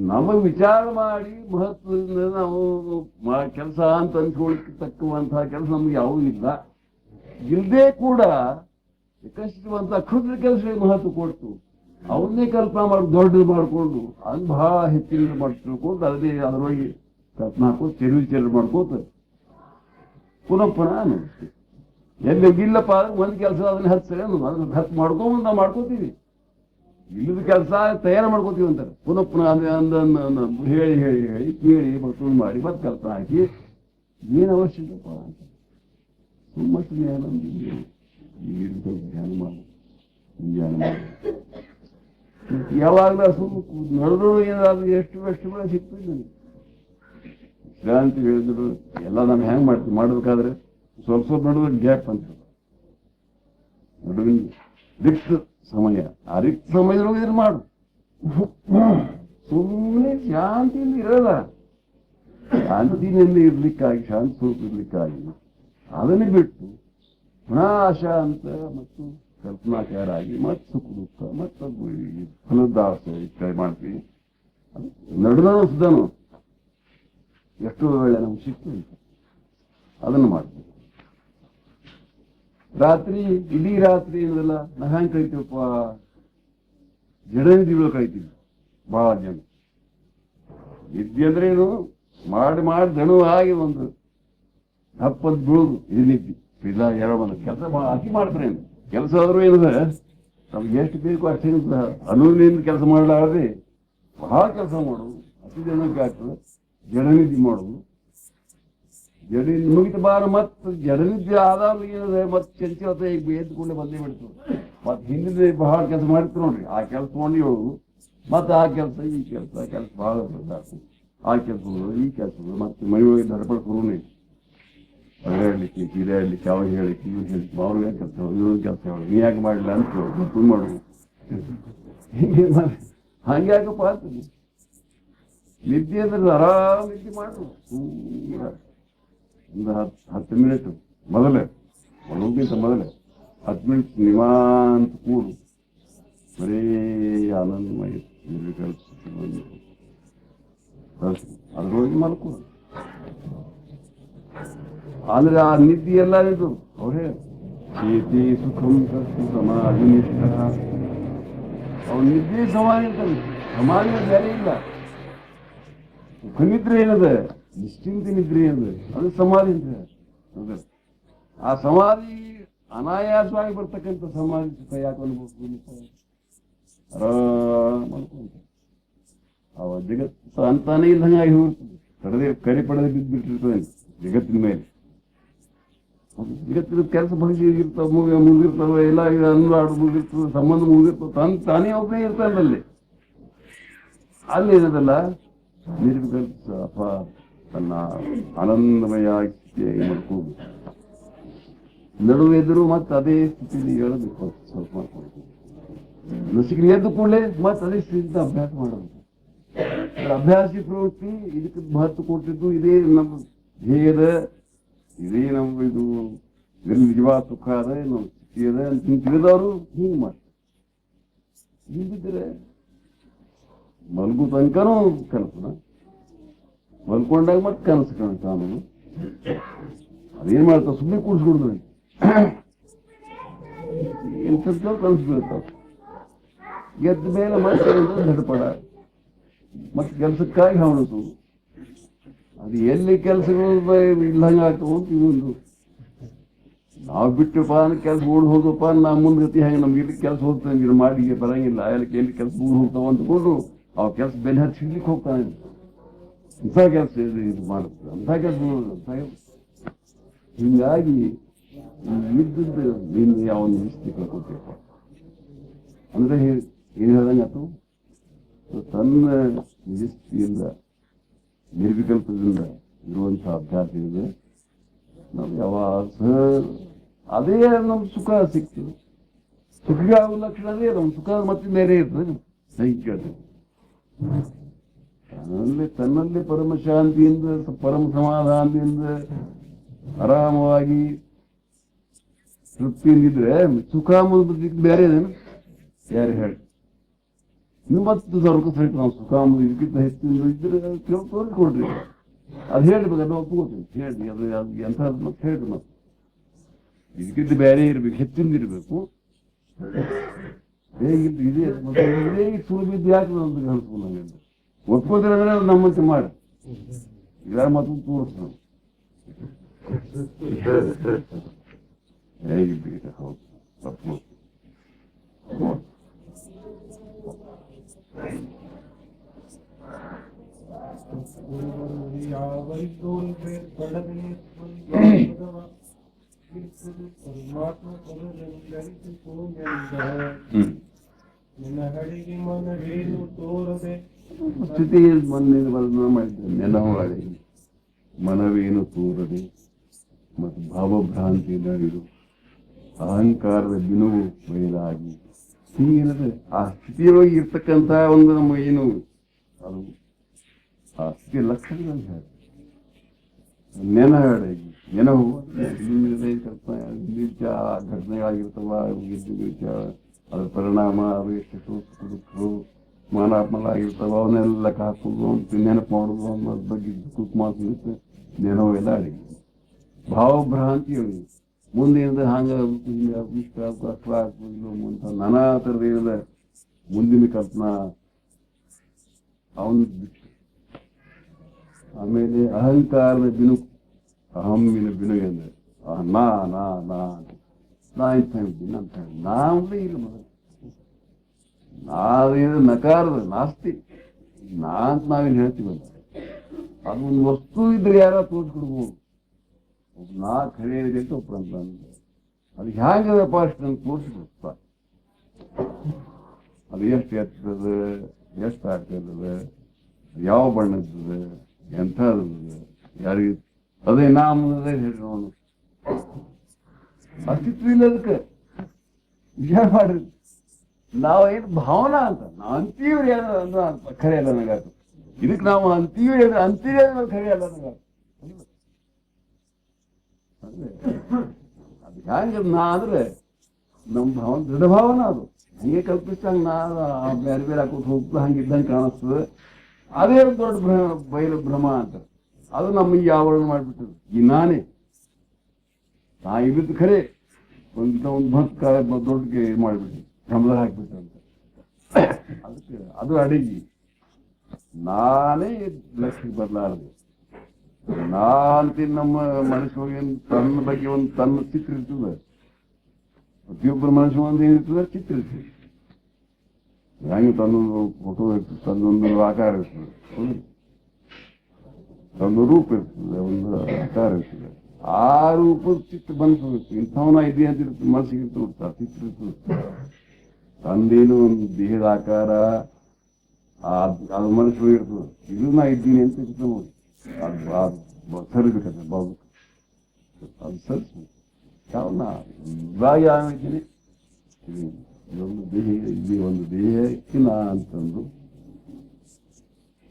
ನಮಗ್ ವಿಚಾರ ಮಾಡಿ ಮಹತ್ವದಿಂದ ನಾವು ಕೆಲಸ ಅಂತ ಅನ್ಸ್ಕೊಳಿಕ್ಕೆ ತಕ್ಕುವಂತಹ ಕೆಲಸ ನಮ್ಗೆ ಯಾವುದೂ ಇಲ್ಲ ಇಲ್ಲದೆ ಕೂಡ ಕಷ್ಟವಂತ ಕ್ಷುದ್ರ ಕೆಲಸಗಳಿಗೆ ಮಹತ್ವ ಕೊಟ್ಟು ಅವನ್ನೇ ಕಲ್ಪನಾ ಮಾಡಿ ದೊಡ್ಡದು ಮಾಡಿಕೊಂಡು ಅದು ಬಹಳ ಹೆಚ್ಚಿನ ಮಾಡಿ ತಿಳ್ಕೊಂಡು ಅದೇ ಅದರೊಳಗೆ ಕಲ್ಪನಾ ಹಾಕೋದು ಚೆರು ಮಾಡ್ಕೋತ ಪುನಃ ಅನ್ನಿಸ್ತೀವಿ ಎಲ್ಲಿ ಇಲ್ಲಪ್ಪ ಅಂದ್ರೆ ಒಂದು ಕೆಲಸ ಅದನ್ನ ಹತ್ತು ಸರಿ ಅನ್ನೋದು ಅದನ್ನ ಹತ್ತು ಮಾಡ್ಕೊಂಬಂದು ನಾವು ಮಾಡ್ಕೋತೀವಿ ಇಲ್ಲದ ಕೆಲಸ ತಯಾರು ಮಾಡ್ಕೋತೀವಿ ಅಂತಾರೆ ಪುನಃ ಹೇಳಿ ಹೇಳಿ ಹೇಳಿ ಕೇಳಿ ಮಕ್ಕಳು ಮಾಡಿ ಮತ್ತೆ ಕಲ್ಪನಾ ಹಾಕಿ ಏನು ಅವಶ್ಯಕಪ್ಪ ಅಂತ ಸುಮ್ಮಷ್ಟು ಧ್ಯಾನ ಧ್ಯಾನ ಮಾಡಿ ಧ್ಯಾನ ಮಾಡಿ ಯಾವಾಗಲೂ ಸುಮ್ಮ ನಡೆದ್ರು ಏನಾದ್ರು ಎಷ್ಟು ಬೆಳೆ ಸಿಗ್ತದೆ ನನಗೆ ವಿಶ್ರಾಂತಿ ಹೇಳಿದ್ರು ಎಲ್ಲ ನಾನು ಹೆಂಗೆ ಮಾಡ್ತೀವಿ ಮಾಡಬೇಕಾದ್ರೆ ಸ್ವಲ್ಪ ನಡುವೆ ಗ್ಯಾಪ್ ಅಂತ ನಡುವಿನ ರಿಕ್ತ ಸಮಯ ಆ ರಿಕ್ತ ಸಮಯದೊಳಗೆ ಇದನ್ನು ಮಾಡು ಸುಮ್ಮನೆ ಶಾಂತಿಯಿಂದ ಇರಲ್ಲ ಶಾಂತಿನಲ್ಲಿ ಇರ್ಲಿಕ್ಕಾಗಿ ಶಾಂತಿ ಸ್ವರೂಪ ಇರ್ಲಿಕ್ಕಾಗಿ ಅದನ್ನೇ ಬಿಟ್ಟು ಪುನಃ ಅಶಾಂತ ಮತ್ತು ಕಲ್ಪನಾಕಾರ ಆಗಿ ಮತ್ತೆ ಸುಖ ದುಃಖ ಮತ್ತು ಫಲದಾಸ ಇಷ್ಟ ಮಾಡ್ತೀವಿ ನಡೆದನು ಸುದ್ದನು ಎಷ್ಟೋ ವೇಳೆ ನಮ್ಗೆ ಸಿಕ್ತು ಅದನ್ನು ಮಾಡ್ತೀವಿ ರಾತ್ರಿ ಇಡೀ ರಾತ್ರಿ ಏನದಲ್ಲ ನಾವು ಹೆಂಗೆ ಕಳಿತೀವಪ್ಪ ಜಡನಿಧಿಗಳು ಕಳಿತೀವಿ ಬಹಳ ಜನ ನಿದ್ದೆ ಅಂದ್ರೆ ಏನು ಮಾಡಿ ದಣು ಆಗಿ ಒಂದು ಹಪ್ಪದ್ ಬೀಳುದು ಇದು ನಿದ್ದೆ ಇಲ್ಲ ಎರಡು ಬಂದ ಕೆಲಸ ಅತಿ ಮಾಡ್ತಾರೆ ಕೆಲಸ ಆದ್ರೂ ಏನದ ನಮ್ಗೆ ಎಷ್ಟು ಬೇಕು ಅಷ್ಟೇ ಅನುವಿನಿಂದ ಕೆಲಸ ಮಾಡಲಾರದೆ ಬಹಳ ಕೆಲಸ ಮಾಡೋದು ಅತಿ ಜನಕ್ಕೆ ಆಗ್ತದೆ ಜಡನಿದ್ದೆ ಮಾಡೋದು ಜಡಿ ಮುಗಿತ ಬಾರ ಮತ್ತೆ ಜಡನಿದ್ದೆ ಆದಾಗ ಏನದ ಮತ್ತೆ ಚಂಚಲತೆ ಈಗ ಎದ್ದುಕೊಂಡೆ ಬಂದೇ ಬಿಡ್ತದೆ ಮತ್ತೆ ಹಿಂದಿನ ಬಹಳ ಕೆಲಸ ಮಾಡಿರ್ತೀವಿ ನೋಡ್ರಿ ಆ ಕೆಲಸ ಮಾಡಿ ಹೇಳುದು ಮತ್ತೆ ಆ ಕೆಲಸ ಈ ಕೆಲಸ ಬಹಳ ಆ ಕೆಲಸಗಳು ಈ ಕೆಲಸಗಳು ಮತ್ತೆ ಮನೆಯೊಳಗೆ ನಡ್ಪಡ್ಕೊನೇ ಅಡ್ಲಿಕ್ಕೆ ಕಿರಿಯಾಡ್ಲಿಕ್ಕೆ ಅವಾಗ ಹೇಳಿಕ್ಕೆ ಇವ್ರು ಹೇಳಿಕ್ಕೆ ಅವ್ರಿಗೆ ಕೆಲಸ ಇವ್ರಿಗೆ ಕೆಲಸ ಹೇಳಿ ನೀ ಯಾಕೆ ಮಾಡಲಿಲ್ಲ ಅಂತ ಹೇಳೋದು ಮಾಡೋದು ಹಿಂಗೆ ಹಂಗ್ಯಾಕಪ್ಪ ಆಗ್ತದೆ ನಿದ್ದೆ ಅಂದ್ರೆ ಆರಾಮ್ ನಿದ್ದೆ ಮಾಡು ಒಂದು 10 ಮಿನಿಟ್ ಮೊದಲೇ ಮೊದಲೇ 10 ಮಿನಿಟ್ ನಿವಾಂತ ಕೂಡು ಬರೀ ಆನಂದಮಯ ಅದ್ರೊಳಗೆ ಮಲ್ಕೋದು ಅಂದ್ರೆ ಆ ನಿದ್ದೆ ಎಲ್ಲ ಇದು ಅವರೇ ಶೀತಿ ಸುಖಂ ಸಮಾಧಿ ನಿಷ್ಠ ಅವ್ರ ನಿದ್ದೆ ಸಮಾಧಿ ಇರ್ತಾನೆ ಸಮಾಧಿ ಬೇರೆ ಇಲ್ಲ ಸುಖ ನಿದ್ರೆ ಏನದ ನಿಶ್ಚಿಂತ ನಿದ್ರೆ ಏನದ ಅದು ಸಮಾಧಿ ಅಂತ ಆ ಸಮಾಧಿ ಅನಾಯಾಸವಾಗಿ ಬರ್ತಕ್ಕಂಥ ಸಮಾಧಿ ಸುಖ ಯಾಕೆ ಅನುಭವಿಸ್ಬೋದು ಆರಾಮ ಅನ್ಕೊಂತ ಅವ ಜಗತ್ತು ಅಂತಾನೇ ಇಲ್ದಂಗಾಗಿ ಹೋಗ್ತದೆ ಕರೆ ಪಡೆದ ಬಿದ್ದುಬಿಟ್ಟಿರ್ತದೆ ಜಗತ್ತಿನ ಮೇಲೆ ಜಗತ್ತಿನ ಕೆಲಸ ಭವಿಷ್ಯ ಇರ್ತಾವ ಮುಗಿರ್ತಾವ ಎಲ್ಲ ಅನುರಾಡು ಮುಗಿರ್ತದೆ ಸಂಬಂಧ ಮುಗಿರ್ತದೆ ತಾನೇ ಒಬ್ಬನೇ ಇರ್ತಾನೆ ಅಲ್ಲಿ ಏನದಲ್ಲ ನಿರ್ವಿಕಲ್ಪ ಅಪ ತನ್ನ ಆನಂದಮಯ ಮಾಡ್ಕೊಂಡು ನಡುವೆ ಎದುರು ಮತ್ತೆ ಅದೇ ಸ್ಥಿತಿಯಲ್ಲಿ ಹೇಳಬೇಕು ಸ್ವಲ್ಪ ಮಾಡ್ಕೊಳ್ತೀವಿ ನಸಿಗೆ ಎದ್ದು ಕೂಡಲೇ ಮತ್ತೆ ಅದೇ ಸ್ಥಿತಿಯಿಂದ ಅಭ್ಯಾಸ ಮಾಡೋದು ಅಭ್ಯಾಸಿ ಪ್ರವೃತ್ತಿ ಇದಕ್ಕೆ ಮಹತ್ವ ಕೊಟ್ಟಿದ್ದು ಇದೇ ನಮ್ಮ ಧ್ಯೇಯದ ಇದೇ ನಮ್ಮ ಇದು ಇದರಲ್ಲಿ ನಿಜವಾದ ಸುಖ ಅದ ನಮ್ಮ ಸ್ಥಿತಿ ಅದ ಅಂತ ತಿಳಿದವರು ಹಿಂಗೆ ಮಾಡ್ತಾರೆ ಹಿಂಗಿದ್ರೆ ಮಲ್ಗು ತನಕನೂ ಕನಸನ ಮಲ್ಕೊಂಡಾಗ ಮತ್ತೆ ಕನಸು ಕಾಣುದು ಅದೇನ್ ಮಾಡ್ತಾವ ಸುಮ್ಮನೆ ಕೂಡಿಸ್ಕೊಡ್ದು ಎಂಥದ್ದು ಕನಸು ಬೀಳ್ತಾವ ಗೆದ್ದ ಮೇಲೆ ಮತ್ತೆ ನಡಪಡ ಮತ್ತೆ ಕೆಲಸಕ್ಕಾಗಿ ಅವನದು ಅದು ಎಲ್ಲಿ ಕೆಲಸಗಳು ಇಲ್ಲಂಗೆ ಆಗ್ತಾವ ಅಂತ ಇವೊಂದು ನಾವು ಬಿಟ್ಟಪ್ಪ ಅಂದ್ರೆ ಕೆಲಸ ಓಡ್ ಹೋದಪ್ಪ ನಾ ಮುಂದ್ಗತಿ ಹೆಂಗೆ ನಮ್ಗೆ ಇಲ್ಲಿ ಕೆಲಸ ಹೋಗ್ತಂಗಿಲ್ಲ ಮಾಡಿ ಬರಂಗಿಲ್ಲ ಅದಕ್ಕೆ ಎಲ್ಲಿ ಕೆಲಸ ಊಡ್ ಹೋಗ್ತಾವ ಅಂದ್ಕೊಂಡು ಅವ್ ಕೆಲಸ ಬೆಲೆ ಹಚ್ಚಿ ಸಿಗ್ಲಿಕ್ಕೆ ಹೋಗ್ತಾನೆ ಇಂಥ ಕೆಲಸ ಇದು ಮಾಡುತ್ತೆ ಅಂಥ ಕೆಲಸ ಹಿಂಗಾಗಿ ಇದ್ದದ್ದು ನೀನು ಯಾವೊಂದು ನಿಶ್ಚಿತ ಕೊಡ್ತೀಯಪ್ಪ ಅಂದ್ರೆ ಏನ್ ಹೇಳ್ದಂಗೆ ಆತು ತನ್ನ ನಿಜಸ್ಥಿತಿಯಿಂದ ನಿರ್ವಿಕಲ್ಪದಿಂದ ಇರುವಂತಹ ಅಭ್ಯಾಸ ಇದೆ ನಾವು ಯಾವಾಗ ಅದೇ ನಮ್ಗೆ ಸುಖ ಸಿಗ್ತದೆ ಸುಖಿಗೆ ಆಗುವ ಲಕ್ಷಣ ಅದೇ ಅದು ಸುಖ ಮತ್ತೆ ಬೇರೆ ಇರ್ತದೆ ಕೇಳ್ತದೆ ತನ್ನಲ್ಲಿ ಪರಮ ಶಾಂತಿಯಿಂದ ಪರಮ ಸಮಾಧಾನದಿಂದ ಆರಾಮವಾಗಿ ತೃಪ್ತಿಯಿಂದಿದ್ರೆ ಸುಖ ಅನ್ನೋದು ಬೇರೆ ಇದೇನು ಯಾರು ಹೇಳಿ ನೀವು ಮತ್ತೆ ಸ್ವಲ್ಪ ಸಹಿತ ನಾವು ಸುಖ ಅನ್ನೋದು ಇದಕ್ಕಿಂತ ಹೆಚ್ಚಿನ ಇದ್ರೆ ತೋರಿಸ್ಕೊಡ್ರಿ ಅದು ಹೇಳ್ಬೇಕು ಅದು ಒಪ್ಕೋತೀನಿ ಹೇಳ್ರಿ ಅದು ಎಂಥದ್ದು ಮತ್ತೆ ಹೇಳ್ರಿ ಮತ್ತೆ ಇದಕ್ಕಿಂತ ಬೇರೆ ಇರ್ಬೇಕು ಹೆಚ್ಚಿಂದ ಇರಬೇಕು ಹೇಗಿದ್ದು ಇದೇ ಮತ್ತೆ ಇದೇ ಸುಲಭಿದ್ದು ಯಾಕೆ ನಮ್ದು ಅನ್ಸ್ಕೊಂಡು ನಂಗೆ ಒಪ್ಕೋದ್ರೆ ಅದು ನಮ್ಮಂತೆ ಮಾಡಿ ಯಾರು ಮತ್ತೊಂದು ತೋರಿಸ್ತಾನೆ ಹೇಗಿದ್ದೀರಿ ಹೌದು ತಪ್ಪು ಸ್ಥಿತಿ ಮಾಡಿದ್ದೆ ನೆನವಾಳಿ ಮನವೇನು ತೋರದೆ ಮತ್ತು ಭಾವಭ್ರಾಂತಿ ನಡೆದು ಅಹಂಕಾರದ ಬಿನುವು ಬಯಲಾಗಿ ಹೀಗೇನಂದ್ರೆ ಆ ಸ್ಥಿತಿಯೊಳಗೆ ಇರ್ತಕ್ಕಂಥ ಒಂದು ನಮ್ಮ ಏನು ಅದು ಆ ಸ್ಥಿತಿಯ ಲಕ್ಷಣಗಳನ್ನು ಹೇಳಿ ನೆನಹಾಡಾಗಿ ನೆನಹು ಘಟನೆಗಳಾಗಿರ್ತವ ಅದ್ರ ಪರಿಣಾಮ ಅದು ಎಷ್ಟು ದುಃಖಗಳು ಮಾನಾತ್ಮಗಳಾಗಿರ್ತಾವ ಅವನ್ನೆಲ್ಲ ಹಾಕೋದು ಅಂತ ನೆನಪು ಮಾಡೋದು ಅನ್ನೋದ್ರ ಬಗ್ಗೆ ದುಃಖ ಮಾತು ನೆನವು ಎಲ್ಲ ಅಡಿಗೆ ಭಾವಭ್ರಾಂತಿ ಮುಂದಿನಿಂದ ಹಂಗ ಇಷ್ಟ ಕಷ್ಟ ಆಗ್ಬೋದು ಅಂತ ನಾನಾ ಥರದ ಏನಿದ ಮುಂದಿನ ಕಲ್ಪನಾ ಅವನು ಬಿಟ್ಟು ಆಮೇಲೆ ಅಹಂಕಾರದ ಬಿನುಕು ಅಹಮ್ಮಿನ ಬಿನುಗೆ ಅಂದ್ರೆ ನಾ ಇಂಥ ಇದ್ದೀನಿ ಅಂತ ಹೇಳಿ ನಾವೇ ಇಲ್ಲ ಮೊದಲು ನಾವೇನು ನಕಾರದ ನಾಸ್ತಿ ನಾ ಅಂತ ನಾವೇನು ಹೇಳ್ತೀವಲ್ಲ ಅದೊಂದು ವಸ್ತು ಇದ್ರೆ ಯಾರ ತೋರಿಸ್ಕೊಡ್ಬೋದು ನಾ ಖರೀದಿ ಅಂತ ಒಬ್ಬರಂತ ಅದು ಹ್ಯಾಂಗದಪ್ಪ ಅಷ್ಟು ನಂಗೆ ತೋರಿಸ್ಬಿಡ್ತ ಅದು ಎಷ್ಟು ಎತ್ತದ ಎಷ್ಟು ಆಗ್ತದ ಯಾವ ಬಣ್ಣದ ಎಂಥದ ಯಾರಿಗೆ ಅದೇ ನಾಮದೇ ಹೇಳಿ ಅವನು ಅಸ್ತಿತ್ವ ಇಲ್ಲ ಅದಕ್ಕೆ ವಿಚಾರ ಮಾಡ್ರಿ ನಾವೇನು ಭಾವನಾ ಅಂತ ನಾವು ಅಂತೀವ್ರಿ ಅನ್ನೋ ಖರೆ ಅಲ್ಲ ನನಗಾತು ಇದಕ್ಕೆ ನಾವು ಅಂತೀವ್ರಿ ಅಂತೀರಿ ಅನ್ನೋದು ಖರೆ ಅಲ್ಲ ನನಗಾತು ಅದು ಹ್ಯಾಂಗ ನಾ ಅಂದ್ರೆ ನಮ್ಮ ಭಾವನೆ ದೃಢ ಭಾವನ ಅದು ಹಂಗೆ ಕಲ್ಪಿಸಿದಂಗೆ ನಾ ಬೇರೆ ಬೇರೆ ಹಾಕೋದು ಹೋಗ್ತದೆ ಹಂಗಿದ್ದಂಗೆ ಕಾಣಿಸ್ತದೆ ಅದೇ ಒಂದು ದೊಡ್ಡ ಬಯಲು ಭ್ರಮ ಅಂತ ಅದು ನಮ್ಮ ಈ ಆವರಣ ಮಾಡಿಬಿಟ್ಟದು ಈ ನಾನೇ ನಾ ಇಲ್ಲಿದ್ದು ಖರೆ ಒಂದು ದೊಡ್ಡ ಮಾಡಿಬಿಟ್ಟು ಭ್ರಮದಾಗ ಹಾಕ್ಬಿಟ್ಟು ಅಂತ ಅದಕ್ಕೆ ಅದು ಅಡಿಗೆ ನಾನೇ ಲಕ್ಷ್ಯ ಬದಲಾರದು ನಾ ಅಂತೀನಿ ನಮ್ಮ ಮನಸ್ಸಿಗೆ ತನ್ನ ಬಗ್ಗೆ ಒಂದು ತನ್ನ ಚಿತ್ರ ಇರ್ತದೆ ಪ್ರತಿಯೊಬ್ಬರ ಮನಸ್ಸು ಒಂದು ಏನಿರ್ತದೆ ಚಿತ್ರ ಇರ್ತದೆ ಹೆಂಗೆ ತನ್ನೊಂದು ಫೋಟೋ ಇರ್ತದೆ ತನ್ನೊಂದು ಆಕಾರ ಇರ್ತದೆ ತನ್ನ ರೂಪ ಇರ್ತದೆ ಒಂದು ಆಕಾರ ಇರ್ತದೆ ಆ ರೂಪದ ಚಿತ್ರ ಬಂದ್ಬೇಕು ಇಂಥವನ ಇದೆ ಅಂತ ಇರ್ತದೆ ಮನಸ್ಸಿಗೆ ಇರ್ತದೆ ಚಿತ್ರ ಇರ್ತದೆ ತಂದೇನು ಒಂದು ದೇಹದ ಆಕಾರ ಅದು ಮನಸ್ಸು ಇರ್ತದೆ ಇದು ನಾ ಇದ್ದೀನಿ ಅಂತ ಇರ್ತದೆ ನೋಡಿ ಅದು ಸರಿಬೇಕಂದ್ರೆ ಬಾಬು ಅದು ಸರಿಸ್ಬೇಕು ಯಾವ ನಾ ಇವಾಗ ಯಾವಿದ್ದೀನಿ ಇದೊಂದು ದೇಹ ಇಲ್ಲಿ ಒಂದು ದೇಹಕ್ಕೆ ನಾ ಅಂತಂದು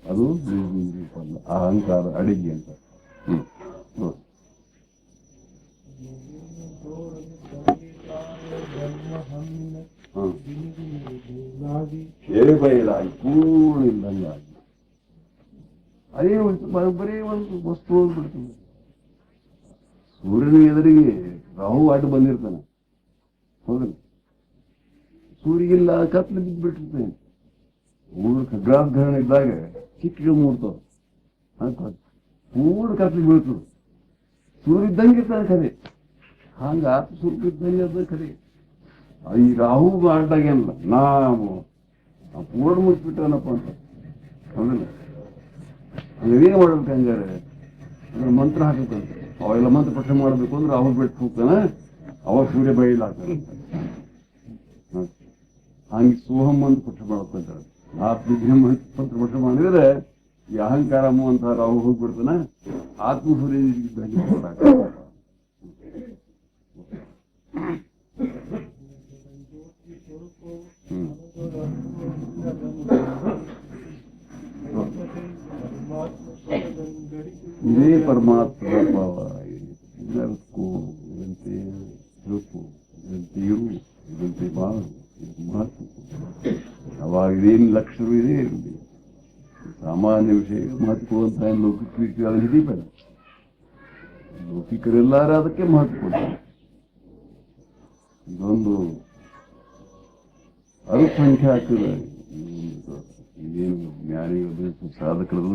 ಅದು ಅಹಂಕಾರ ಅಡಿಗೆ ಅಂತ ಬಯಲಾಗಿ ಪೂರ್ಣ ಇಲ್ಲಂಗಾಗಿ ಅದೇ ಬರೀ ಒಂದು ವಸ್ತು ಹೋಗ್ಬಿಡ್ತದೆ ಸೂರ್ಯನ ಎದುರಿಗೆ ರಾಹು ಅಡ್ಡ ಬಂದಿರ್ತಾನೆ ಹೌದಲ್ಲ ಸೂರ್ಯಗಿಲ್ಲ ಕತ್ಲೆ ಬಿದ್ದುಬಿಟ್ಟಿರ್ತೇನೆ ಖಗ್ರಾಗ್ರಹಣ ಇದ್ದಾಗ ಚಿಕ್ಕ ಮೂಡ್ತಾವ ಪೂರ್ಣ ಕತ್ಲೆ ಬೀಳ್ತದೆ ಸೂರ್ಯ ಇದ್ದಂಗೆ ಇರ್ತಾನೆ ಖರೆ ಹಂಗ ಸೂರ್ಯ ಇದ್ದಂಗೆ ಅದ ಖರೆ ಈ ರಾಹು ಅಡ್ಡಾಗೇನಲ್ಲ ನಾವು ಪೂರ್ಣ ಮುಚ್ಚಿಬಿಟ್ಟನಪ್ಪ ಅಂತ ಹೌದಲ್ಲ ನೀವೇನು ಮಾಡ್ಬೇಕು ಹಂಗಾರೆ ಅಂದ್ರೆ ಮಂತ್ರ ಹಾಕಬೇಕಂತ ಅವೆಲ್ಲ ಮಂತ್ರ ಪಠನೆ ಮಾಡಬೇಕು ಅಂದ್ರೆ ಅವ್ರು ಬಿಟ್ಟು ಹೋಗ್ತಾನೆ ಅವಾಗ ಸೂರ್ಯ ಬಯಲಾಗ್ತಾನೆ ಹಂಗೆ ಸೋಹಂ ಅಂತ ಪಠನೆ ಮಾಡ್ಕೊಂತಾರೆ ಆತ್ಮವಿದ್ಯೆ ಮಂತ್ರ ಪಠನೆ ಮಾಡಿದ್ರೆ ಈ ಅಹಂಕಾರ ಅಂತ ರಾಹು ಹೋಗ್ಬಿಡ್ತಾನೆ ಆತ್ಮ ಸೂರ್ಯ ಪರಮಾತ್ಮ ಭಾವ ನರಕು ಇದಂತೆ ತಿರುಪು ಇದಂತೆ ಇರು ಇದಂತೆ ಬಾಳು ಇದು ಮಹತ್ವ. ಅವಾಗ ಇದೇನು ಲಕ್ಷರು ಇದೆ ಇರಲಿ, ಸಾಮಾನ್ಯ ವಿಷಯ ಮಹತ್ವ ಕೊಡುವಂತ ಲೌಕಿಕ ಹಿಡಿಬೇಡ. ಲೌಕಿಕರೆಲ್ಲಾರ ಅದಕ್ಕೆ ಮಹತ್ವ ಕೊಡ್ತಾರೆ. ಇದೊಂದು ಅಲ್ಪಸಂಖ್ಯಾತರ ಇದೇನು ಜ್ಞಾನಿಗಳು ಸಾಧಕರು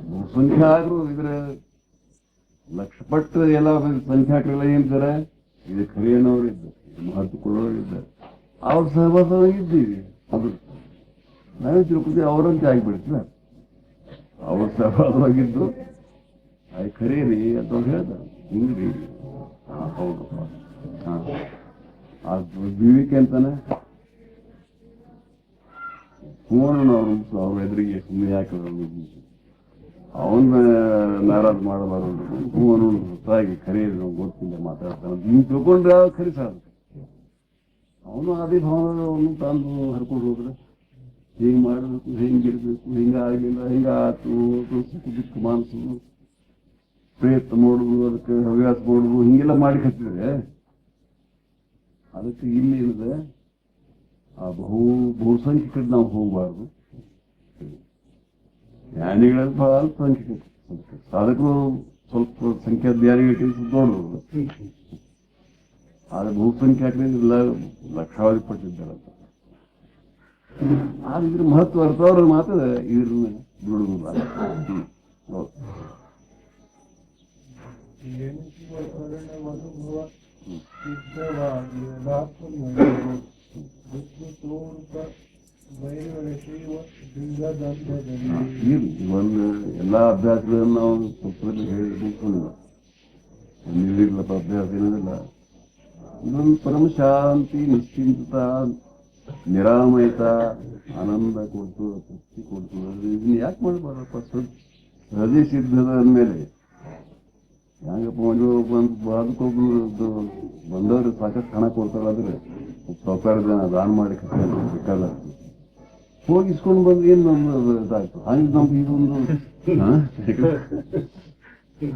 ಬಹುಸಂಖ್ಯಾತರು ಇದರ ಲಕ್ಷಪಟ್ಟು ಎಲ್ಲ ಸಂಖ್ಯಾಕರೆಲ್ಲ ಏನಿದ್ದಾರೆ ಇದು ಖರೇನವರು ಇದ್ದಾರೆ, ಮಹತ್ವ ಕೊಡೋರು ಇದ್ದಾರೆ. ಅವ್ರ ಸಹವಾಸವಾಗಿದ್ದೀವಿ. ಅದು ನಾವೇ ತಿಳ್ಕೊತೀವಿ ಅವರಂತೆ ಆಗಿಬಿಡ್ತಿಲ್ಲ. ಅವ್ರ ಸಹವಾಸವಾಗಿದ್ದು ಅದು ಖರೇ ರೀ ಅಂತ ಅವ್ರು ಹೇಳ್ತಾರೆ. ಹಿಂಗ್ರಿ ಹೌದಪ್ಪ. ವಿವೇಕೆ ಅಂತಾನೆ ಅವ್ರ ಎದುರಿಗೆ ಸುಮ್ಮನೆ ಯಾಕೆ ಅವನ್ನ ನಾರಾಜ್ ಮಾಡಬಾರದು. ಹೂವನ್ನು ಹೊಸದಾಗಿ ಖರೀದಿ ನಾವು ಗೊತ್ತಿಲ್ಲ ಮಾತಾಡ್ತಾನೆ ನೀವು ತಿಳ್ಕೊಂಡ್ರೆ ಖರೀ ಸಾಧಕ. ಅವನು ಅದೇ ಭಾವನವನ್ನು ತಂದು ಹರ್ಕೊಂಡು ಹೋದ್ರೆ ಹಿಂಗೆ ಮಾಡಬೇಕು, ಹಿಂಗಿರ್ಬೇಕು, ಹಿಂಗಾಗಲಿಲ್ಲ, ಹಿಂಗಾತು, ದುಃಖ ಮಾನಸು ಪ್ರಯತ್ನ ಮಾಡುದು, ಅದಕ್ಕೆ ಹವ್ಯಾಸ ಮಾಡುದು, ಹಿಂಗೆಲ್ಲ ಮಾಡಿ ಕಟ್ಟಿದ್ರೆ ಅದಕ್ಕೆ ಇಲ್ಲಿ ಏನಿದೆ ಆ ಬಹುಸಂಖ್ಯೆ ಕಡೆ ನಾವು ಹೋಗಬಾರ್ದು. ಜ್ಞಾನಿಗಳಲ್ಲಿ ಬಹಳ ಅಲ್ಪಸಂಖ್ಯೆ, ಸಾಧಕರು ಸ್ವಲ್ಪ ಸಂಖ್ಯಾ ಜ್ಞಾನಿಗಳಿಗೆ ದೊಡ್ಡದು. ಆದ್ರೆ ಬಹುಸಂಖ್ಯಾಕರಿಂದ ಲಕ್ಷಾವಧಿ ಪಟ್ಟಿದ್ದಾರಂತ. ಆದ್ರೆ ಇದ್ರ ಮಹತ್ವ ಅರ್ಥವ್ರ ಮಾತ್ರ ಇದ್ರ ಬಿಡುವುದಿಲ್ಲ. ಹೌದು. ಒಂದು ಎಲ್ಲಾ ಅಭ್ಯಾಸಗಳನ್ನು ನಾವು ಪುಸ್ತಕದಲ್ಲಿ ಹೇಳಿಲ್ಲ. ನಿರ್ಲಿಪ್ತ ಅಭ್ಯಾಸ ಏನದಿಲ್ಲ. ಇದೊಂದು ಪರಮ ಶಾಂತಿ, ನಿಶ್ಚಿಂತ, ನಿರಾಮಯತ, ಆನಂದ ಕೊಡ್ತು, ತೃಪ್ತಿ ಕೊಡ್ತು. ಇದನ್ನ ಯಾಕೆ ಮಾಡಬಾರಪ್ಪ? ಸಹಜ ಸಿದ್ಧದ ಅಂದಮೇಲೆ ಹೆಂಗಪ್ಪ ಅದಕ್ಕೊಬ್ಬರು ಬಂದವ್ರು ಸಾಕಷ್ಟು ಹಣ ಕೊಡ್ತಾರಾದ್ರೆ ಸೌಕಾರ ಜನ ದಾನ ಮಾಡಿ ಬೇಕಾದ ಹೋಗಿಸ್ಕೊಂಡು ಬಂದು ಏನ್ ನಮ್ದು ಇದಾಯ್ತು. ಹಂಗೆ ನಮ್ಗೆ ಇದೊಂದು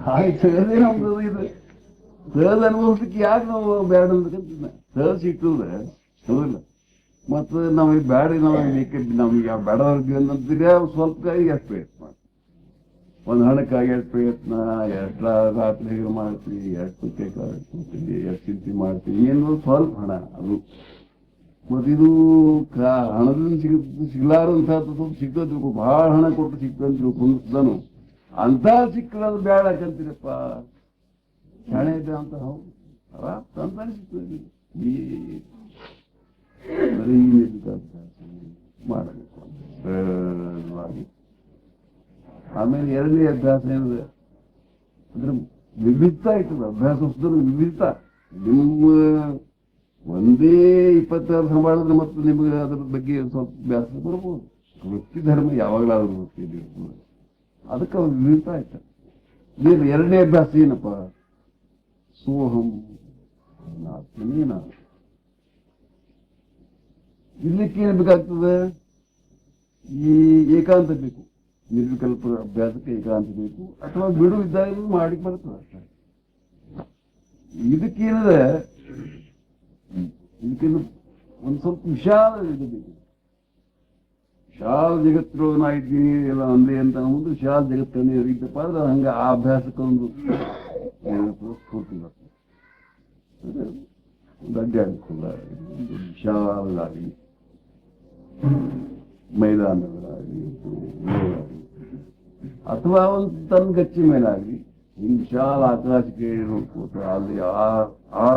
ಸಹಜ ನಮ್ದು ಇದು ಸಹಜ ಅನುಭವಿಸ್ಲಿಕ್ಕೆ ಯಾಕೆ ನಾವು ಬೇಡ ಅಂದ್ಕಂತ ಸಹಜ ಸಿಕ್ಕಿದ್ರೆ ಹೌದಿಲ್ಲ. ಮತ್ತೆ ನಮಗೆ ಬೇಡ, ನಮಗೆ ಬೇಡವ್ರಿಗೆ ಅಂತಂದ್ರೆ ಸ್ವಲ್ಪ ಎಷ್ಟು ಪ್ರಯತ್ನ ಮಾಡ್ತೀವಿ. ಒಂದು ಹಣಕ್ಕಾಗಿ ಎಷ್ಟು ಪ್ರಯತ್ನ, ಎಷ್ಟು ರಾತ್ರಿ ಮಾಡ್ತೀವಿ, ಎಷ್ಟು ಕೇಳ್ತೀವಿ, ಎಷ್ಟು ಚಿಂತೆ ಮಾಡ್ತೀವಿ. ಏನು ಸ್ವಲ್ಪ ಹಣ ಅದು. ಮತ್ತಿದು ಹಣದಿಂದ ಸಿಗ್ಲಾರಂತಹದ್ದು ಸ್ವಲ್ಪ ಸಿಗ್ತದ್ಬೇಕು. ಬಹಳ ಹಣ ಕೊಟ್ಟು ಸಿಗ್ತಂತ ತಿಳ್ಕೊಂಡ್ನು ಅಂತ ಸಿಕ್ಕದು ಬೇಡ ಕಂತೀರಪ್ಪ. ಶಾಣೆ ಇದೆ ಅಂತ ಹೌದು ಅಂತಾನೆ ಸಿಗ್ತದೆ. ಬರೀ ಮಾಡಬೇಕು ಸರಳವಾಗಿ. ಆಮೇಲೆ ಎರಡನೇ ಅಭ್ಯಾಸ ಏನಿದೆ ಅಂದ್ರೆ ವಿವಿಧ ಇರ್ತದೆ. ಅಭ್ಯಾಸ ವಿವಿಧ. ನಿಮ್ಮ ಒಂದೇ 20 ವರ್ಷ ಮಾಡಿದ್ರೆ ಮತ್ತೆ ನಿಮಗೆ ಅದ್ರ ಬಗ್ಗೆ ಸ್ವಲ್ಪ ಅಭ್ಯಾಸ ಬರ್ಬೋದು. ವೃತ್ತಿ ಧರ್ಮ ಯಾವಾಗಲಾದ್ರೂ ವೃತ್ತಿ ಅದಕ್ಕೆ ವಿವಿಧ ಆಯ್ತು. ಎರಡನೇ ಅಭ್ಯಾಸ ಏನಪ್ಪ? ಸೋಹಂ ನಾನೇ ನಾನು. ಇರ್ಲಿಕ್ಕೆ ಏನು ಬೇಕಾಗ್ತದೆ? ಈ ಏಕಾಂತ ಬೇಕು. ನಿರ್ವಿಕಲ್ಪ ಅಭ್ಯಾಸಕ್ಕೆ ಏಕಾಂತ ಬೇಕು. ಅಥವಾ ಬಿಡು ಇದ್ದಾಗ ಮಾಡಿ ಬರ್ತದೆ ಅಷ್ಟೇ. ಇದಕ್ಕೇನಿದೆ, ಇದಕ್ಕಿಂತ ಒಂದು ಸ್ವಲ್ಪ ವಿಶಾಲ ಇದು ಬೇಕು. ವಿಶಾಲ ಜಗತ್ತು ನಾ ಇದ್ದೀನಿ ಎಲ್ಲ ಒಂದೇ ಅಂತ ಒಂದು ವಿಶಾಲ ಜಗತ್ತನ್ನೇ ಇದ್ದಪ್ಪ ಅಂದ್ರೆ ಹಂಗೆ ಆ ಅಭ್ಯಾಸಕ್ಕೊಂದು ಸ್ಫೂರ್ತಿ ಬರ್ತದೆ. ಒಂದು ಅಡ್ಡಾಡಿಕೊಳ್ಳ ವಿಶಾಲವಾಗಿ ಮೈದಾನಗಳಾಗಲಿ ಅಥವಾ ಒಂದು ತನ್ನ ಗಚ್ಚಿ ಮೇಲಾಗಲಿ ವಿಶಾಲ ಆಕಾಶಕ್ಕೆ ಅಲ್ಲಿ ಆ